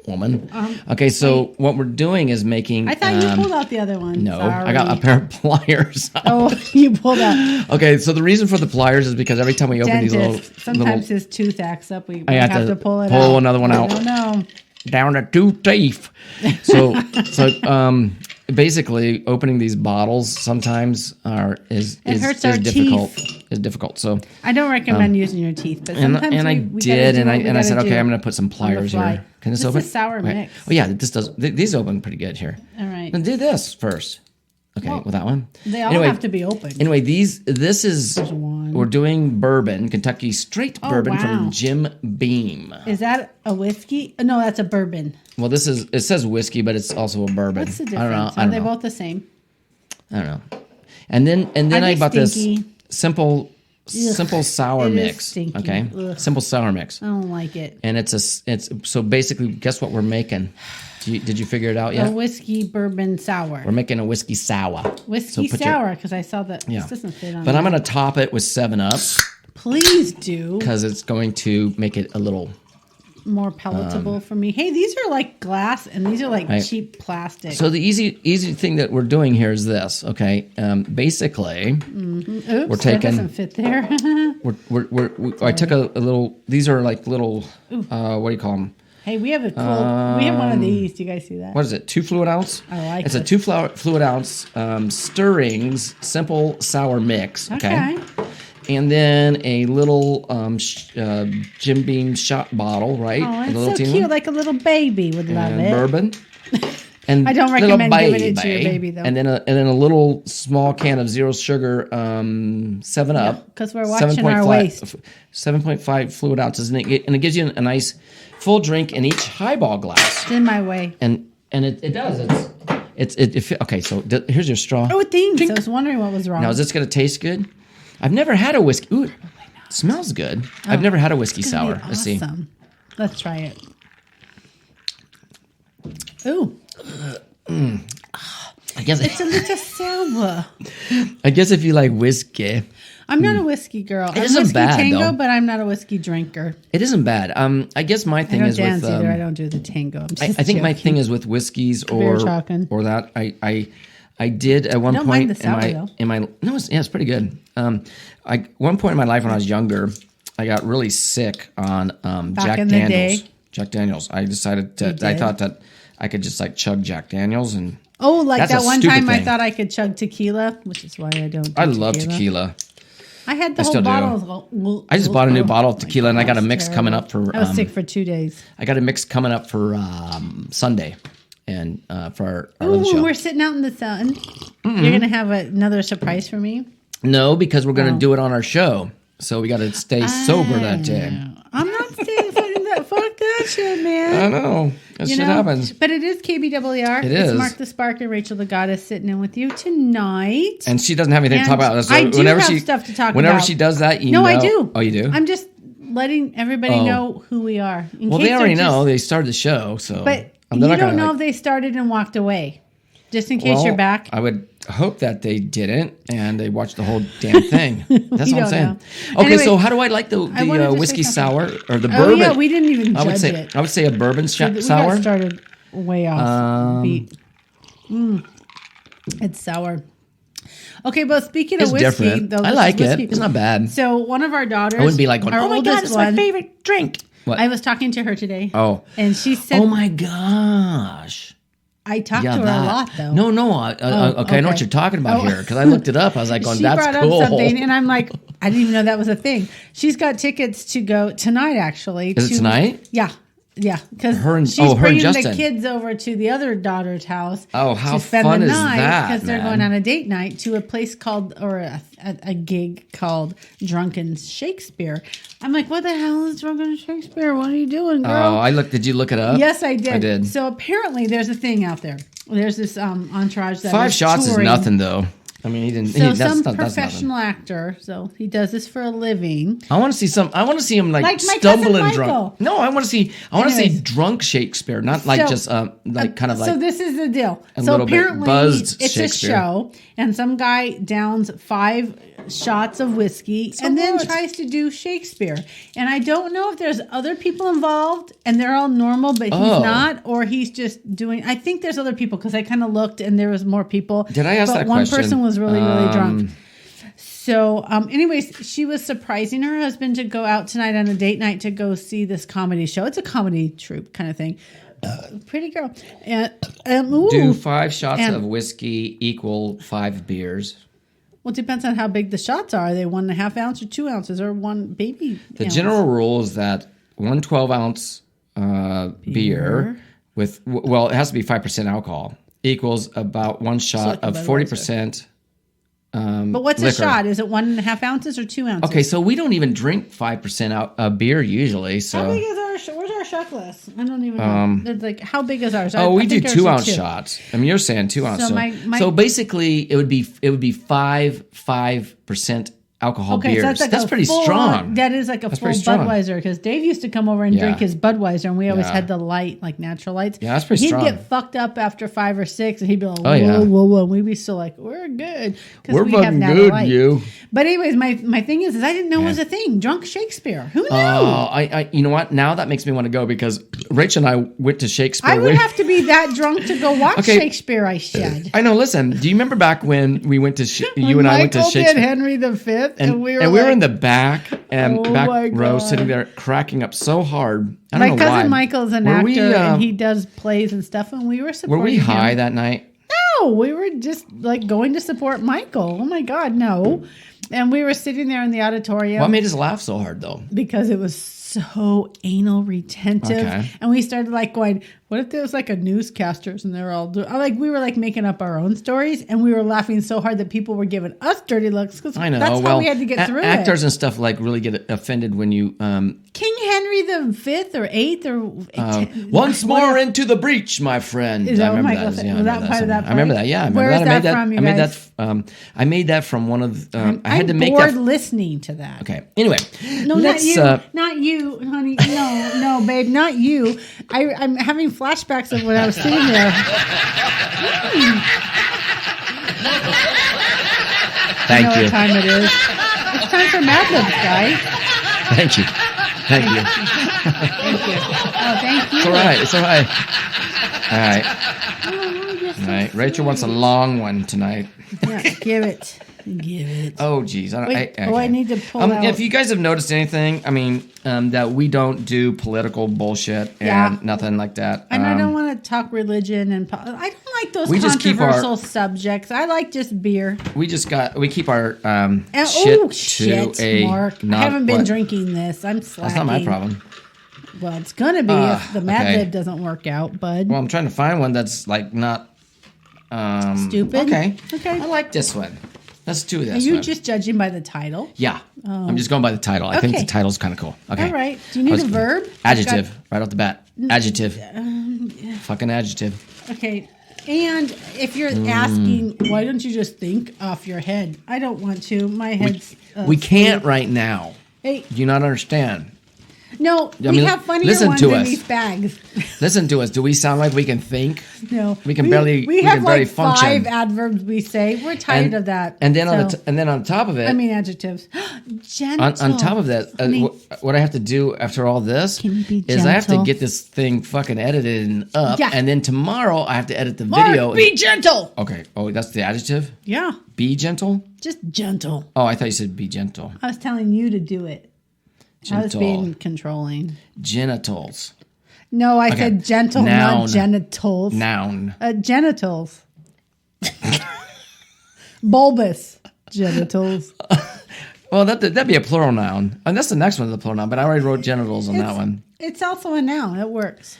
woman? Okay, so what we're doing is making. I thought you pulled out the other one. No, Sorry. I got a pair of pliers. Oh, you pulled out. Okay, so the reason for the pliers is because every time we open these Dentist. Sometimes little his tooth acts up. We I have to pull it out. pull another one out. I don't know. down to two teeth. So basically, opening these bottles sometimes is hurts our difficult. teeth. Is difficult. So I don't recommend using your teeth, but and sometimes I we did, gotta do and what I we said, gotta okay, do I'm going to put some pliers fly. here. Can this This open? is sour Okay. mix. Oh yeah, this does. These open pretty good here. All right. And do this first. Okay, Well, with that one. They all Anyway, have to be open. Anyway, this is one. we're doing bourbon, Kentucky straight bourbon wow. from Jim Beam. Is that a whiskey? No, that's a bourbon. Well, it says whiskey, but it's also a bourbon. What's the I don't know. difference? I Are don't they know. both the same? I don't know. And then Are I they bought stinky? this simple simple sour it is mix. stinky. Okay, Ugh. simple sour mix, I don't like it. and it's so basically, guess what we're making? Did you figure it out A yet? whiskey bourbon sour. We're making a whiskey sour. Whiskey put your- sour, because I saw that Yeah, this doesn't fit on but I'm there. gonna top it with 7-Up Please do. because it's going to make it a little. More palatable for me. Hey, these are like glass and these are like Right. cheap plastic. So the easy thing that we're doing here is this. Okay, basically, Oops, we're that taking- doesn't fit there. I took a little. These are like little. What do you call them? Hey, we have a cool. We have one of these. Do you guys see that? What is it? 2 fluid ounce. I like It's it. a 2 fluid ounce Stirrings simple sour mix. Okay. And then a little Jim Beam shot bottle, right? Oh, A it's little so teeny cute. one. Like a little baby would love And it. bourbon. And I don't little recommend giving it to your baby, though. And then a little small can of zero sugar 7-Up. 'cause we're watching our waist. 7.5 fluid ounces, and it gives you a nice full drink in each highball glass. It's in my way. And it does. Okay. So here's your straw. Oh, thanks. I was wondering what was wrong. Now is this gonna taste good? I've never had a whiskey. Ooh, it smells good. I've never had a whiskey It's gonna sour. be Let's see. awesome. Let's try it. Ooh, I guess it's a little sour. I guess if you like whiskey, I'm not a whiskey girl. I'm isn't whiskey bad, tango, though. but I'm not a whiskey drinker. it isn't bad. I guess my I thing don't is dance with. either. I don't do the tango. I'm I just think my joking. thing is with whiskeys Beer talking. or that I did at one don't point mind the sour, though. in my no it's pretty good. One point in my life when I was younger, I got really sick on Jack in the Daniels. day? Jack Daniels. I decided You I did? thought that I could just like chug Jack Daniels and Oh, like That's that a one stupid time I thing. thought I could chug tequila, which is why I don't. Do I love tequila. I had the I whole still do. bottle. I just bought a new bottle of tequila and I got a mix coming up for. I was sick for 2 days. I got a mix coming up for Sunday, and for our other Ooh, show. we're sitting out in the sun. You're gonna have another surprise for me. No, because we're going to Oh. do it on our show, so we got to stay sober that day. I'm not saying fuck that shit, man. I know that You shit know? happens, But it is KBWR. It It's is. Mark the Spark and Rachel the Goddess sitting in with you tonight. and she doesn't have anything to talk And about. So I do whenever have she stuff to talk whenever about. she does that, you No, know. I do. Oh, you do. I'm just letting everybody Oh. know who we are. In well, case they already they're just- know. They started the show, so. But they're you not don't gonna, know like- if they started and walked away. Just in case well, you're back. I would hope that they didn't, and they watched the whole damn thing. That's what I'm don't saying. know. Okay, Anyway, so how do I like the I wanted to say whiskey sour something. or the Oh, bourbon? yeah, we didn't even I would judge say it. I would say a bourbon We got sour. started way off beat. It's sour. Okay, but speaking It's of whiskey, different. though, I this like is it. whiskey. It's not bad. So one of our daughters, I wouldn't be like, going, our "Oh my god, oldest it's my one, favorite drink." What? I was talking to her today. Oh. and she said, Oh my gosh. I talked Yeah, to her that. a lot though. No, okay, I know what okay. you're talking about Oh. here because I looked it up. I was like, she that's brought cool. up something, and I'm like, I didn't even know that was a thing. She's got tickets to go tonight. Actually, Is it tonight? Yeah. Yeah, because Her and- she's oh, her and bringing the Justin. kids over to the other daughter's house. Oh, how to spend fun the is night that, because they're man? going on a date night to a place called or a gig called Drunken Shakespeare. I'm like, what the hell is Drunken Shakespeare? What are you doing, girl? Oh, Did you look it up? Yes, I did. I did. So apparently, there's a thing out there. There's this entourage that 5 is shots touring. is nothing though. I mean, he didn't. So that's some not, that's professional nothing. actor, so he does this for a living. I want to see some. I want to see him like Like my stumbling cousin drunk. Michael. No, I want to see. I want to see Anyways. drunk Shakespeare, not like So, just like kind of like. So this is the deal. a So little bit apparently buzzed it's a Shakespeare. show, and some guy downs 5 shots of whiskey and then what? tries to do Shakespeare. And I don't know if there's other people involved and they're all normal, but he's Oh. not, or he's just doing. I think there's other people because I kind of looked and there was more people. Did I ask but that one question? person was really drunk. So, anyways, she was surprising her husband to go out tonight on a date night to go see this comedy show. It's a comedy troupe kind of thing. Pretty girl. And ooh. Do 5 shots And- of whiskey equal 5 beers? Well, it depends on how big the shots are. Are they 1.5 ounce or 2 ounces or one baby? The ounce? general rule is that 1 12-ounce beer with it has to be 5% alcohol equals about 1 shot like a of 40%. But what's liquor. a shot? Is it 1.5 ounces or 2 ounces? Okay, so we don't even drink 5% out beer usually. How So big is our? Where's our shot glass? I don't even know. It's like how big is ours? we I do think ours 2 is ounce 2. shots. I mean, you're saying 2 ounce. So So, my- so basically, it would be 5% alcohol Okay, beers. so that's like That's a pretty full strong. That is like a That's full pretty strong. Budweiser because Dave used to come over and Yeah. drink his Budweiser, and we always Yeah. had the light, like natural lights. Yeah, that's pretty He'd strong. get fucked up after 5 or 6, and he'd be like, "Whoa, Oh, yeah. whoa, whoa!" And we'd be still like, "We're good." 'Cause We're we have fucking Natural good, Light. you. But anyways, my thing is I didn't know it was a thing. Drunk Shakespeare. Who knew? I you know what? Now that makes me want to go because Rachel and I went to Shakespeare. I would have to be that drunk to go watch Okay. Shakespeare. I should. I know. Listen, do you remember back when we went to you and I went to Michael did Shakespeare? Henry V, and we were we were like- in the back and Oh back my row, God. sitting there cracking up so hard. I My don't know cousin why. Michael's an Were actor, we, and he does plays and stuff, and we were were supporting we high him. that night? No, we were just like going to support Michael. Oh my God, no. And we were sitting there in the auditorium What made us laugh so hard though? because it was so anal retentive. Okay. And we started like going, what if there was like a newscasters and they're all we were like making up our own stories, and we were laughing so hard that people were giving us dirty looks because I know. that's well, how we had to get through actors it. and stuff like really get offended when you King Henry the Fifth or Eighth or once more into the breach, my friend. Is that I what remember Michael that. said? Yeah, Was I that remember part of that I remember part? that. Yeah, I remember Where that. is that from, you I made guys? that. I made that from one of. I had to I'm make bored that. listening to that. Okay. Anyway, No, let's. not you, honey. No, babe, not you. I'm having flashbacks of when I was sitting there. Thank You know you. what time it is? It's time for Mad Libs, guys. Thank you. Thank you. Thank you. Oh, thank you. It's all right. It's all right. All right. Oh, you're so All right. Rachel wants a long one tonight. Yeah, give it. Give it. Oh, geez. Wait, I need to pull out. If you guys have noticed anything, I mean, that we don't do political bullshit and Yeah. nothing like that. And I don't want to talk religion and I don't like those We just keep our- controversial subjects. I like just beer. We keep our And, shit to a. Mark. I not- haven't been what? drinking this. I'm slacking. That's not my problem. Well, it's gonna be if the Mad okay. Lib doesn't work out, bud. Well, I'm trying to find one that's like not. Stupid. Okay. Okay. I like this one. Let's do this Are you one. just judging by the title? Yeah. I'm just going by the title. I think Okay. the title's kind of cool. Okay. All right. Do you need a verb? Adjective. Right off the bat. Adjective. Fucking adjective. Okay. And if you're asking, why don't you just think off your head? I don't want to. My head's. We can't right now. Hey, Do you not understand? no, I we mean, have funnier listen ones to in us. these bags. Listen to us. Do we sound like we can think? No, We can barely- we have can barely like function. 5 adverbs we say. We're tired of that. And then So- on top of it, I mean adjectives. Gentle. on top of that, Honey, what I have to do after all this Can you be is I have to gentle? get this thing fucking edited and up, Yeah. and then tomorrow I have to edit the Mark, video. be gentle. Okay. Oh, that's the adjective. Yeah, Be gentle. just gentle. Oh, I thought you said be gentle. I was telling you to do it. I was Gentle. being controlling. Genitals. No, I Okay. said gentle, Noun. not genitals. Noun. Genitals. Bulbous genitals. Well, that'd be a plural noun, and that's the next one, the plural noun. But I already wrote genitals on that one. It's also a noun. It works.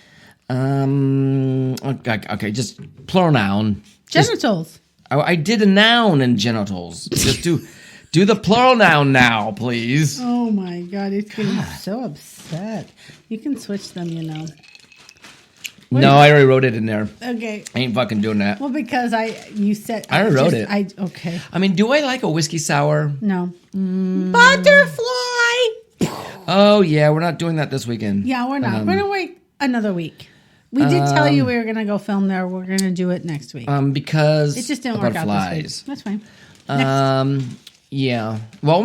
Okay, just plural noun. Just- Genitals. I did a noun in genitals. Just do the plural noun now, please. Oh my God, he's getting so upset. You can switch them, you know. No, I already wrote it in there. Okay. I ain't fucking doing that. Well, because you said I already wrote it. Okay. I mean, do I like a whiskey sour? No. Butterfly. Oh yeah, we're not doing that this weekend. Yeah, we're not. We're gonna wait another week. We did tell you we were gonna go film there. We're gonna do it next week. Because It just didn't of work out butterflies. this week. That's fine. Next. Yeah. Well,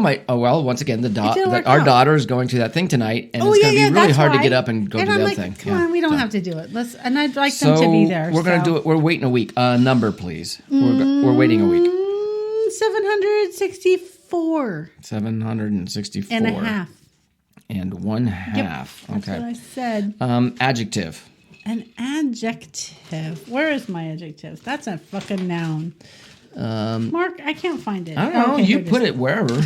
once again, didn't work our out. daughter is going to that thing tonight, and Oh it's yeah, going to yeah. be really That's hard to why. get up and go to I'm the like, other thing. Come on, we don't have to do it. And I'd like So them to be there. we're going to do it. We're waiting a week. Number, please. We're waiting a week. 764 764 and a half. and one half. That's what I Okay. said. Adjective. An adjective. Where is my adjective? That's a fucking noun. Mark, I can't find it. I don't know. Okay, You here put is. it wherever.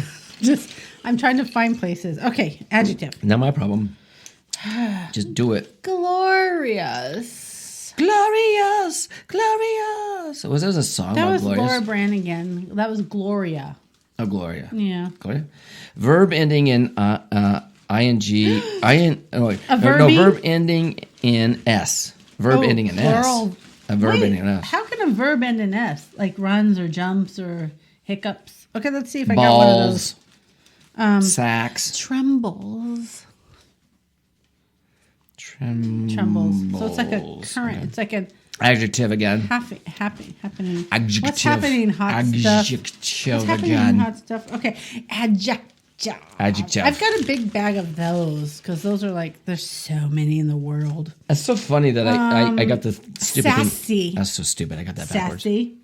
I'm trying to find places. Okay, adjective. Not my problem. Just do it. Glorious. Glorious, glorious. Was there a song That about was glorious? Laura Branigan. That was Gloria. Oh, Gloria. Yeah. Gloria. Verb ending in ing. Verb ending in s. Verb ending in plural. s. A verb Wait, ending in s. how can a verb end in S? Like runs or jumps or hiccups? Okay, let's see if I got one of those. Balls. Sax. Trembles. Trembles. So it's like a current. It's like an Adjective again. happening. Adjective. What's happening? Hot stuff. Adjective What's happening? again. Hot stuff. Okay. Adjective. Adjective. I've got a big bag of those because those are like there's so many in the world. That's so funny that I got the stupid sassy. thing. That's so stupid. I got that backwards. Sassy.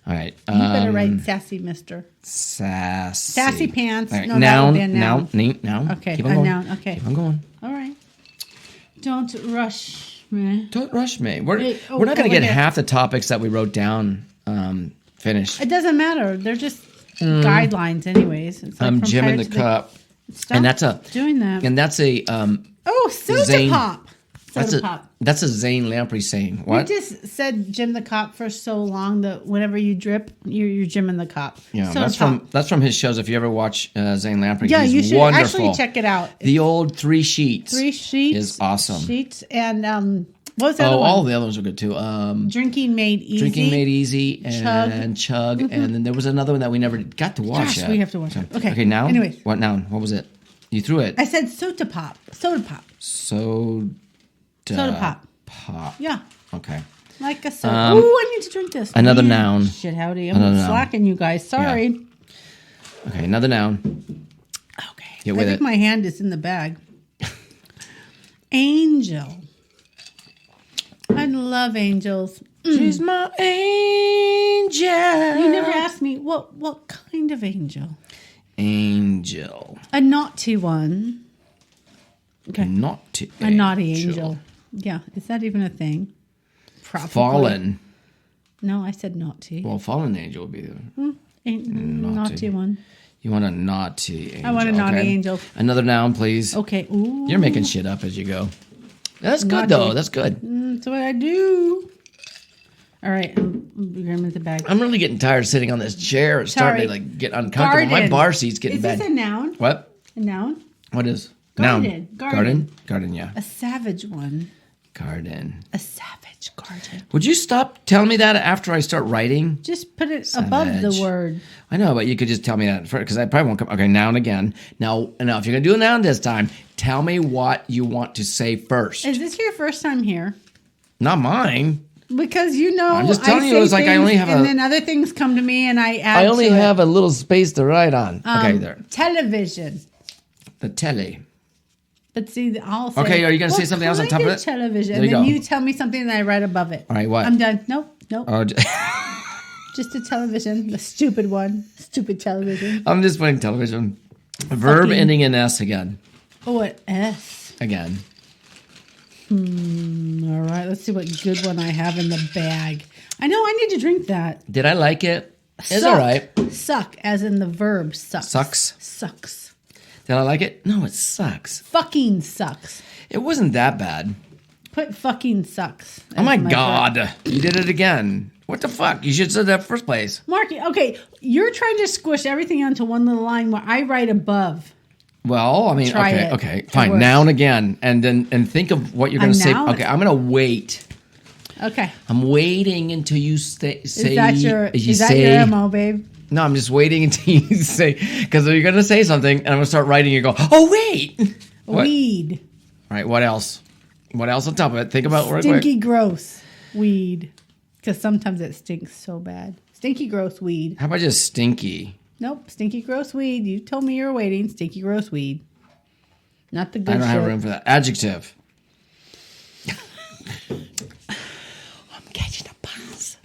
All right. You better write sassy, mister. Sassy. Sassy pants. All right. No, that would be a noun. noun. Noun. Okay, Keep a on going. noun. Okay. Keep on going. All right. Don't rush me. Don't rush me. We're Wait, oh, not going to over get here. half the topics that we wrote down finished. It doesn't matter. They're just guidelines, anyways. It's like from Jim Pirates in the of Cup. Stop And that's a doing that. And that's a Oh, soda Zane- pop. that's Soda a pop. that's a Zane Lamprey saying. We What? just said Jim the Cop for so long that whenever you drip, you're Jim and the Cop. Yeah, Soda that's from his shows. If you ever watch Zane Lamprey, Yeah, he's you should wonderful. actually check it out. The old Three Sheets. 3 sheets is awesome. Sheets and what was the other Oh, one? all the other ones were good too. Drinking Made Easy. Drinking Made Easy and Chug, and then there was another one that we never got to watch. Gosh, yet. we have to watch it. Okay. Okay. Now. Anyways. What noun? What was it? You threw it. I said soda pop. Soda pop. Soda Pop. Pop. Yeah. Okay. Like a soda. Ooh, I need to drink this. Another noun. Shit, howdy. I'm Another noun. slacking, you guys. Sorry. Okay. Another noun. Okay. Get I with think it. my hand is in the bag. Angel. I love angels. She's my angel. You never asked me what kind of angel. Angel. A naughty one. Okay. Naughty. A naughty angel. Yeah. Is that even a thing? Probably. Fallen. No, I said naughty. Well, fallen angel would be the. Naughty one. You want a naughty angel. I want a naughty okay? angel. Another noun, please. Okay. Ooh. You're making shit up as you go. That's good, Naughty. though. That's good. That's what I do. All right. I'm grabbing the bag. I'm really getting tired of sitting on this chair. It's starting to Sorry. like get uncomfortable. My Garden. bar seat's getting Is bad. this a noun? What? A noun? What is? Garden. Noun. Garden. Garden, yeah. A savage one. Garden. A savage garden. Would you stop telling me that after I start writing? Just put it above the Savage. word. I know, but you could just tell me that first because I probably won't come. Okay, noun again. Now, if you're going to do a noun this time, tell me what you want to say first. Is this your first time here? Not mine. Because you know, I'm just telling you, say it's like I things only have and a- then other things come to me, and I add. I only to it. have a little space to write on. Okay, there. Television. The telly. But see, I'll say. Okay, are you gonna say "What something else on kind top of it?" Television, There and you then go. you tell me something, and I write above it. All right, what? I'm done. Nope. Oh, Just a television, the stupid one, stupid television. I'm just putting television. Verb Fucking- ending in S again. Oh, what S? Again. All right, let's see what good one I have in the bag. I know I need to drink that. Did I like it? It's Suck. all right. Suck, as in the verb sucks. Sucks? Sucks. Did I like it? No, it sucks. Fucking sucks. It wasn't that bad. Put fucking sucks. Oh my as God. verb. You did it again. What the fuck? You should have said that first place. Marky, okay, you're trying to squish everything onto one little line where I write above. Well, I mean, Try okay, it. okay, It fine. works. Noun again, and think of what you're going to say. noun? Okay, I'm going to wait. Okay. I'm waiting until you say. Is that your you is that say, your MO, babe? No, I'm just waiting until you say because you're going to say something, and I'm going to start writing. You go, oh wait. What? Weed. All right. What else? What else on top of it? Think about it real quick. Stinky gross weed. Because sometimes it stinks so bad. Stinky gross weed. How about just stinky? Nope. Stinky gross weed. You told me you were waiting. Stinky gross weed. Not the good I don't shit. have room for that. Adjective. I'm catching a buzz.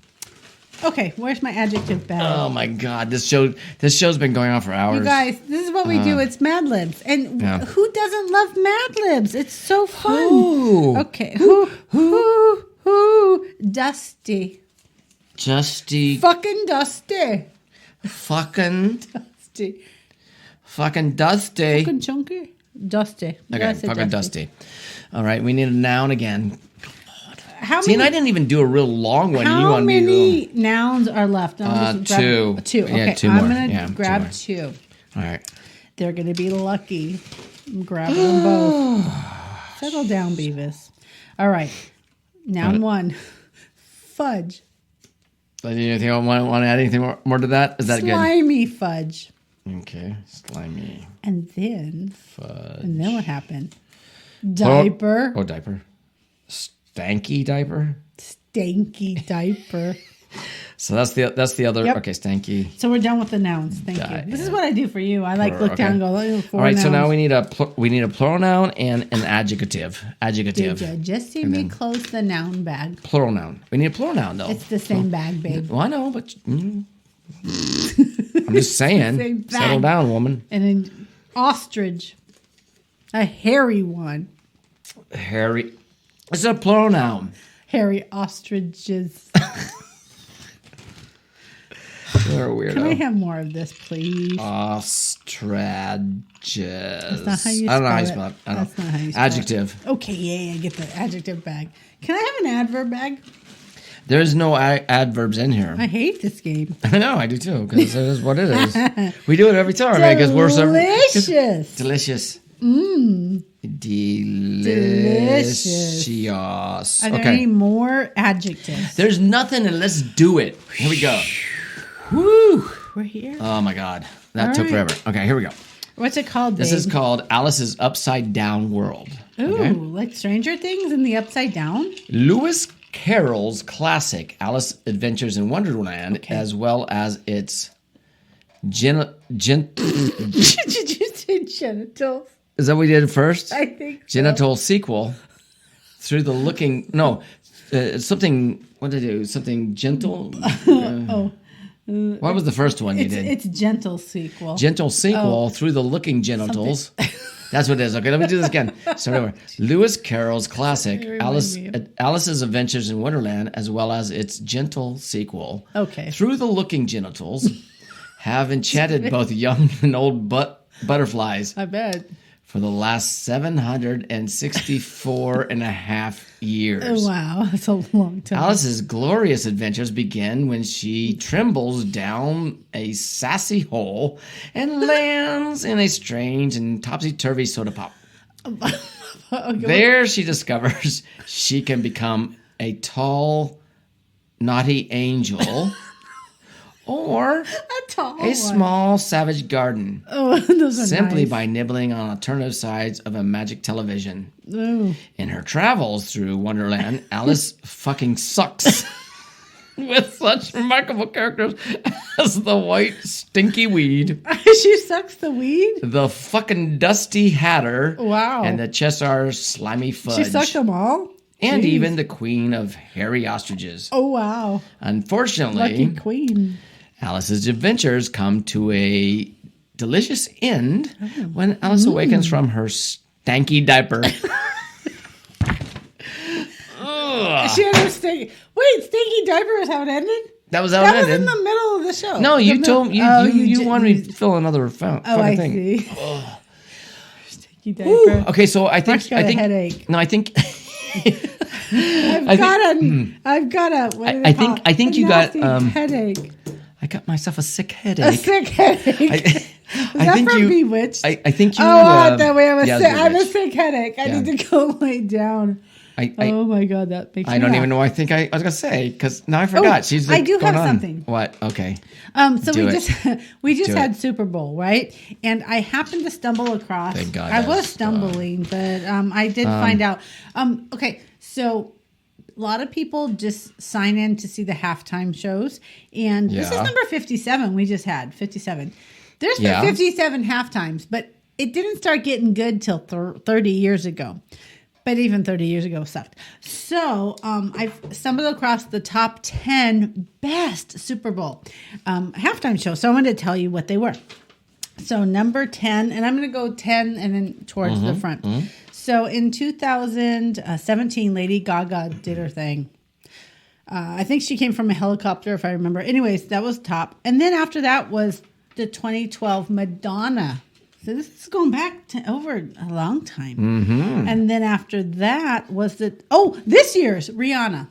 Okay, where's my adjective bag? Oh my God, this show's been going on for hours. You guys, this is what we do. It's Mad Libs. And Yeah. who doesn't love Mad Libs? It's so fun. Who? Okay. Who? Dusty. Justy, Fucking Dusty. fucking Dusty. dusty. Fucking chunky. Dusty. Okay, That's a fucking dusty. All right, we need a noun again. How See, and many, I didn't even do a real long one. and you how wanted me to many nouns are left? I'll just grab two. Two. Yeah, Okay, two I'm more. going Yeah, to two grab more. two. All right. They're going to be lucky. I'm grabbing them both. Settle down, Beavis. All right. Noun one. Fudge. Do you think I want to add anything more to that? Is that good? Slimy fudge. Okay, slimy. And then Fudge. what happened? Diaper. Oh, diaper. Stanky diaper. Stanky diaper. So that's the other. Yep. Okay, stanky. So we're done with the nouns. Thank you. This is what I do for you. I like look down and go, oh, four All right, nouns. so now we need a plural noun and an adjective. Did you just see me close the noun bag? Plural noun. We need a plural noun though. It's the same bag, babe. Well, I know, but I'm just saying. Same bag. Settle down, woman. And an ostrich. A hairy one. Hairy. It's a plural noun. Hairy ostriches. You're a weirdo. Can I have more of this, please? Ostriches. That's not how you I don't know how you spell spell it. it. I don't That's know. not how you spell it. Adjective. Okay, yeah, get the adjective bag. Can I have an adverb bag? There's no adverbs in here. I hate this game. I know, I do too, because it is what it is. We do it every time, right? Because we're so Delicious. delicious. Delicious. Delicious. Are there Okay. any more adjectives? There's nothing, and let's do it. Here we go. Woo! We're here. Oh my God, that All took right. forever. Okay, here we go. What's it called, babe? This is called Alice's Upside Down World. Ooh, Okay? like Stranger Things in the Upside Down? Lewis Carroll's classic Alice Adventures in Wonderland, as well as its Did you say genitals? is that what we did first? I think so. Genital sequel through the looking something. What did I do? Something gentle. What was the first one you did? It's gentle sequel. Gentle sequel through the looking genitals. That's what it is. Okay, let me do this again. Start over. Lewis Carroll's classic Alice's Adventures in Wonderland, as well as its gentle sequel. Okay. Through the looking genitals, have enchanted both young and old butterflies I bet. for the last 764 and a half years. Oh, wow, that's a long time. Alice's glorious adventures begin when she trembles down a sassy hole and lands in a strange and topsy-turvy soda pop. There she discovers she can become a tall, naughty angel or a small savage garden. Oh, those are Simply nice. by nibbling on alternative sides of a magic television. Ooh. In her travels through Wonderland, Alice fucking sucks with such remarkable characters as the white stinky weed, She sucks the weed? the fucking dusty hatter, Wow. and the Cheshire slimy fudge, She sucked them all? and Jeez. even the queen of hairy ostriches. Oh, wow. Lucky Unfortunately, queen. Alice's adventures come to a delicious end when Alice awakens from her stanky diaper. She had her stinky... Wait, stinky diaper is how it ended? That was how That it was in ended. the middle of the show. No, The you middle- told you Oh, you wanted me you- to fill another Oh, I thing. see. Stinky diaper. Woo. Okay, so I Mark's think got a headache. No, I think I've got a. What do they I call think- it? I think A you got, nasty headache. I got myself a sick A headache. sick headache. Is that think from you- Bewitched? I think you. that way. I have a yeah, sick. I have a Bewitched. sick headache. I Yeah. need to go lay down. I Oh my god, that makes. I me don't laugh. even know. I think I was gonna say because now I forgot. She's. I Like, do going have on. something. What? Okay. So Do we it. just we just Do had it. Super Bowl, right? And I happened to stumble across. Thank God I that was was stumbling, but I did find out. Okay, so a lot of people just sign in to see the halftime shows, and this is Yeah. number 57. We just had 57. There's been Yeah. 57 halftimes, but it didn't start getting good till 30 years ago. But even 30 years ago sucked. So I've stumbled across the top 10 best Super Bowl halftime shows. So I wanted to tell you what they were. So number 10, and I'm going to go 10 and then towards the front. So in 2017, Lady Gaga did her thing. I think she came from a helicopter, if I remember. Anyways, that was top. And then after that was the 2012 Madonna. So this is going back to over a long time. Mm-hmm. And then after that was this year's Rihanna.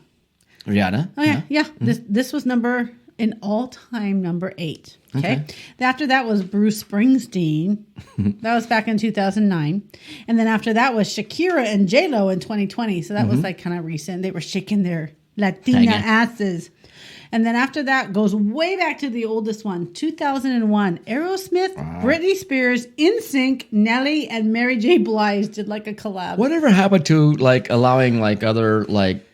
Rihanna. Oh yeah. This was an all-time number 8. Okay. After that was Bruce Springsteen. That was back in 2009. And then after that was Shakira and J-Lo in 2020. So that was like kind of recent. They were shaking their Latina Hanging. asses. And then after that goes way back to the oldest one, 2001. Aerosmith, Britney Spears, NSYNC, Nelly, and Mary J. Blige did like a collab. Whatever happened to like allowing like other like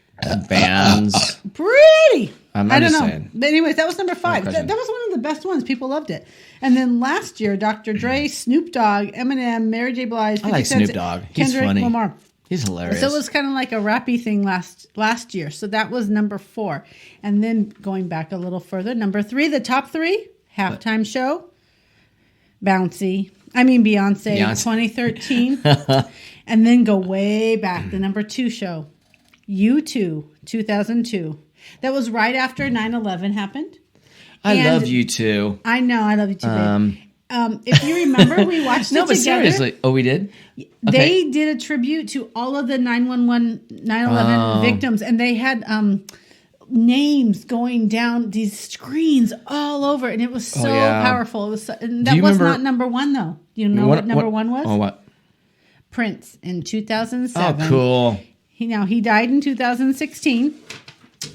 bands? Pretty. I'm I don't just know. saying. But anyways, that was number 5. No That was one of the best ones. People loved it. And then last year, Dr. Dre, Snoop Dogg, Eminem, Mary J. Blige, 50 I like Cent, Snoop Dogg. He's Kendrick funny. Lamar. He's hilarious. So it was kind of like a rappy thing last year. So that was number 4. And then going back a little further, number 3, the top 3, halftime show, Beyonce, 2013. And then go way back, the number 2 show, U2, 2002. That was right after 9/11 happened. I And love you too. I know, I love you too, babe. If you remember, we watched No, it but together. seriously. Oh, we did? They did a tribute to all of the 9/11 victims, and they had names going down these screens all over, and it was so yeah. powerful. It was and Do that you was remember- not number 1 though. Do you know what number 1 was? Oh, what? Prince in Oh, 2007. cool. He died in 2016.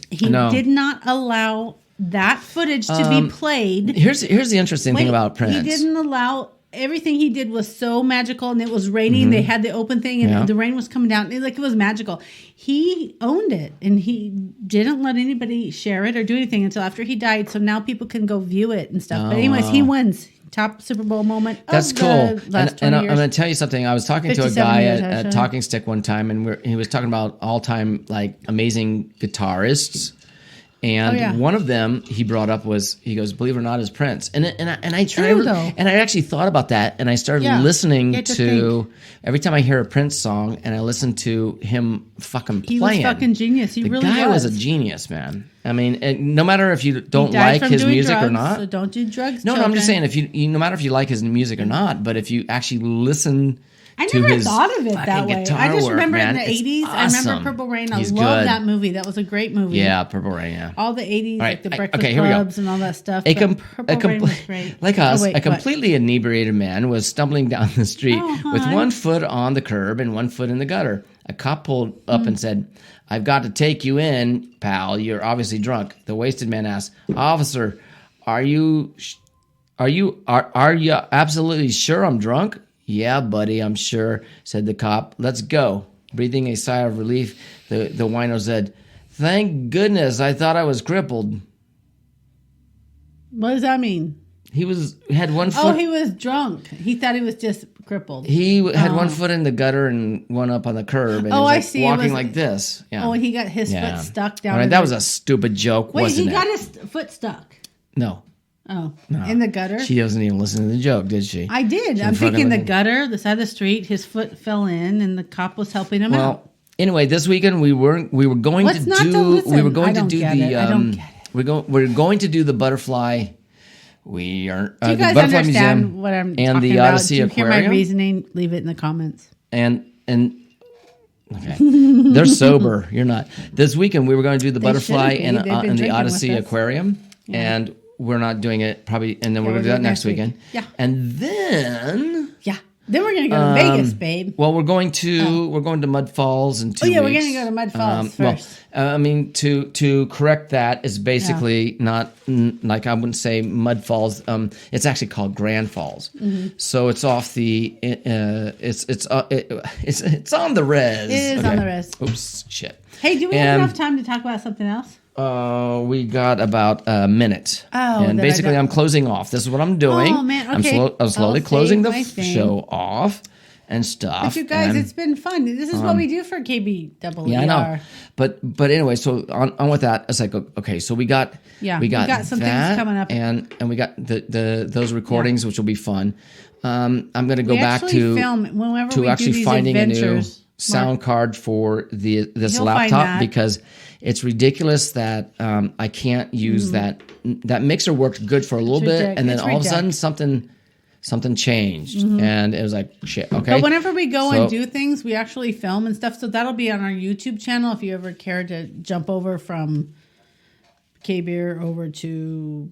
He No. did not allow that footage to be played. Here's the interesting thing Wait, about Prince. He didn't allow everything he did was so magical, and it was raining. They had the open thing, and Yeah. the rain was coming down. It was magical. He owned it, and he didn't let anybody share it or do anything until after he died. So now people can go view it and stuff. But anyways, he wins. Top Super Bowl moment. That's of cool. The last 20 I'm years. going to tell you something. I was talking to a 57 guy years, at actually. Talking Stick one time, and he was talking about all-time like amazing guitarists. And Oh, yeah. one of them he brought up was, he goes, believe it or not, is Prince. And I True, though. and I actually thought about that, and I started Yeah. listening You have to to every time I hear a Prince song, and I listen to him fucking He playing. was fucking genius. He the really guy was was. a genius, man. I mean, and no matter if you don't He died like from his doing music or drugs, not, So don't do drugs. no, I'm just saying children. if you no matter if you like his music or not, but if you actually listen I to never his thought of it that fucking way. guitar I just work, remember man, in the it's 80s. I awesome. remember Purple Rain. I He's love good. that movie. That was a great movie. Yeah, Purple Rain, yeah. All the 80s, All like right, the I- Breakfast okay, here we go. Clubs and all that stuff. A, but com- Purple a com- Rain was great. like us, Oh, wait, a what? completely inebriated man was stumbling down the street Oh, with hi. one foot on the curb and one foot in the gutter. A cop pulled up and said, "I've got to take you in, pal. You're obviously drunk." The wasted man asked, "Officer, are you absolutely sure I'm drunk?" "Yeah, buddy, I'm sure," said the cop. "Let's go." Breathing a sigh of relief, the wino said, "Thank goodness, I thought I was crippled." What does that mean? He had one foot. Oh, he was drunk. He thought he was just crippled. He had one foot in the gutter and one up on the curb, and Oh, he was I like see. It walking was- like this. Yeah. Oh, and he got his Yeah. foot stuck down. All right, in that the- was a stupid joke, Wait, wasn't he it? got his foot stuck. No, Oh, in the gutter. she doesn't even listen to the joke, did she? I did. I'm fucking thinking the with it. gutter, the side of the street. His foot fell in, and the cop was helping him out. Well, anyway, this weekend we were going What's to not to do listen? we were going I to don't do get the it. I don't get it. we're going to do the butterfly. We are Do you the guys Butterfly understand Museum what I'm and talking the about? Odyssey Do you hear my Aquarium. reasoning? Leave it in the comments. And okay, they're sober. You're not. This weekend we were going to do the butterfly shouldn't be. and They've been the drinking Odyssey with us. Aquarium, and we're not doing it probably. And then we're we'll going to do that next week. weekend. Yeah. and then. Yeah. Then we're gonna go to Vegas, babe. Well, we're going to Mud Falls in 2 weeks. Oh, yeah, we're gonna go to Mud Falls first. I mean, to correct that is basically not like I wouldn't say Mud Falls. It's actually called Grand Falls. Mm-hmm. So it's off the. It's on the res. It is on the res. Oops, shit. Hey, do we have enough time to talk about something else? We got about a minute. Oh, and that I basically, don't- I'm closing off. This is what I'm doing. Oh, man, okay. I'm slowly I'll closing save the my thing. show off and stuff. But you guys, and- it's been fun. This is what we do for KBER. Yeah, I know. But anyway, so on with that, it's like okay, so we got Yeah, we got some things that, coming up. and we got the those recordings, which will be fun. I'm going to go We back actually to film whenever we do actually these finding a new adventures. sound card for this You'll find laptop that. because it's ridiculous that I can't use that mixer worked good for a little bit, and then It's all of a sudden reject. something changed, and it was like shit. Okay, But whenever we go So- and do things, we actually film and stuff. So that'll be on our YouTube channel if you ever care to jump over from KBeer over to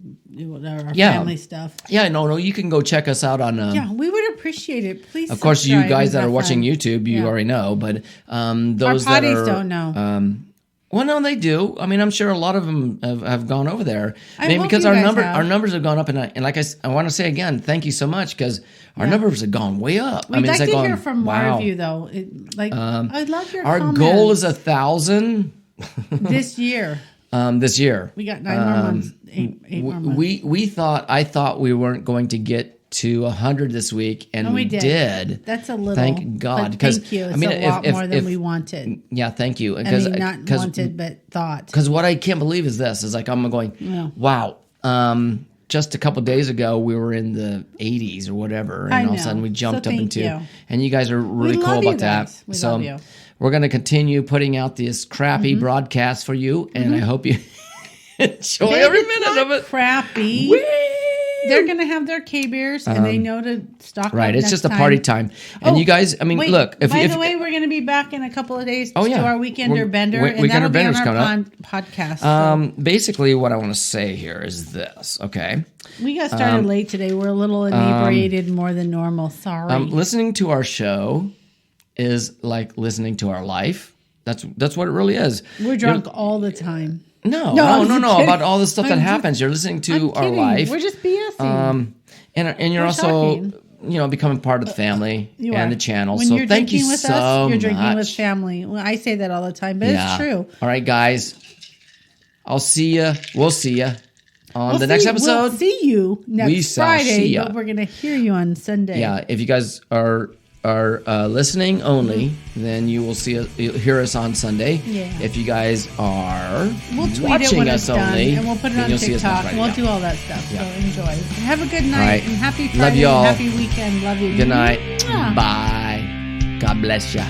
our Yeah. family stuff. Yeah, no, you can go check us out on. Yeah, we would appreciate it. Please, Of course, you subscribe guys and that are have watching fun. YouTube, you Yeah. already know. But those Our that potties are don't know. Well, no, they do. I mean, I'm sure a lot of them have gone over there. I mean, hope because you our guys have. our numbers have gone up, and like I want to say again, thank you so much because our numbers have gone way up. We'd like it's to hear going, from more wow. of you, though. I love your Our comments. goal is 1,000 this year. this year. We got 9 more months, eight more months. I thought we weren't going to get to 100 this week, and we did. did. That's a little. Thank God. But thank you. It's a lot more than we wanted. Yeah, thank you. I mean, not wanted, but thought. Because what I can't believe is this: is like I'm going, wow. Just a couple days ago, we were in the 80s or whatever, and all of a sudden we jumped up into. you. And you guys are really We cool love you about that. guys. We so love you. we're going to continue putting out this crappy Mm-hmm. broadcast for you, and I hope you enjoy every minute of it. Crappy. They're going to have their K-beers, and they know to stock Right, up it's next just a party time, and you guys. I mean, wait, look. If by if, the way, we're going to be back in a couple of days Oh, yeah. to our Weekender We're- Bender, Weekender and that'll be on Bender's our coming podcast. So basically, what I want to say here is this. Okay, we got started late today. We're a little inebriated more than normal. Sorry. listening to our show is like listening to our life. That's what it really is. We're drunk all the time. No, I'm no, just no. kidding. About all the stuff that I'm just- happens. You're listening to I'm our kidding. life. We're just BSing. And you're We're also, talking. becoming part of the family You and are. the channel. When So you're thank you drinking with so us, you're drinking much. with family. Well, I say that all the time, but Yeah. it's true. All right, guys. I'll see you. We'll see you on We'll the next see- episode. We'll see you We next shall Friday, see ya. but we're going to hear you on Sunday. Yeah, if you guys are listening only, then you will you'll hear us on Sunday. Yeah. If you guys are We'll tweet it watching when us it's done, only, and we'll put it then on you'll see us on TikTok. Friday. We'll Yeah. do all that stuff. Yeah. So enjoy. Have a good night right. and happy Love Friday. you all. Happy weekend. Love you. Good night. Mwah. Bye. God bless you.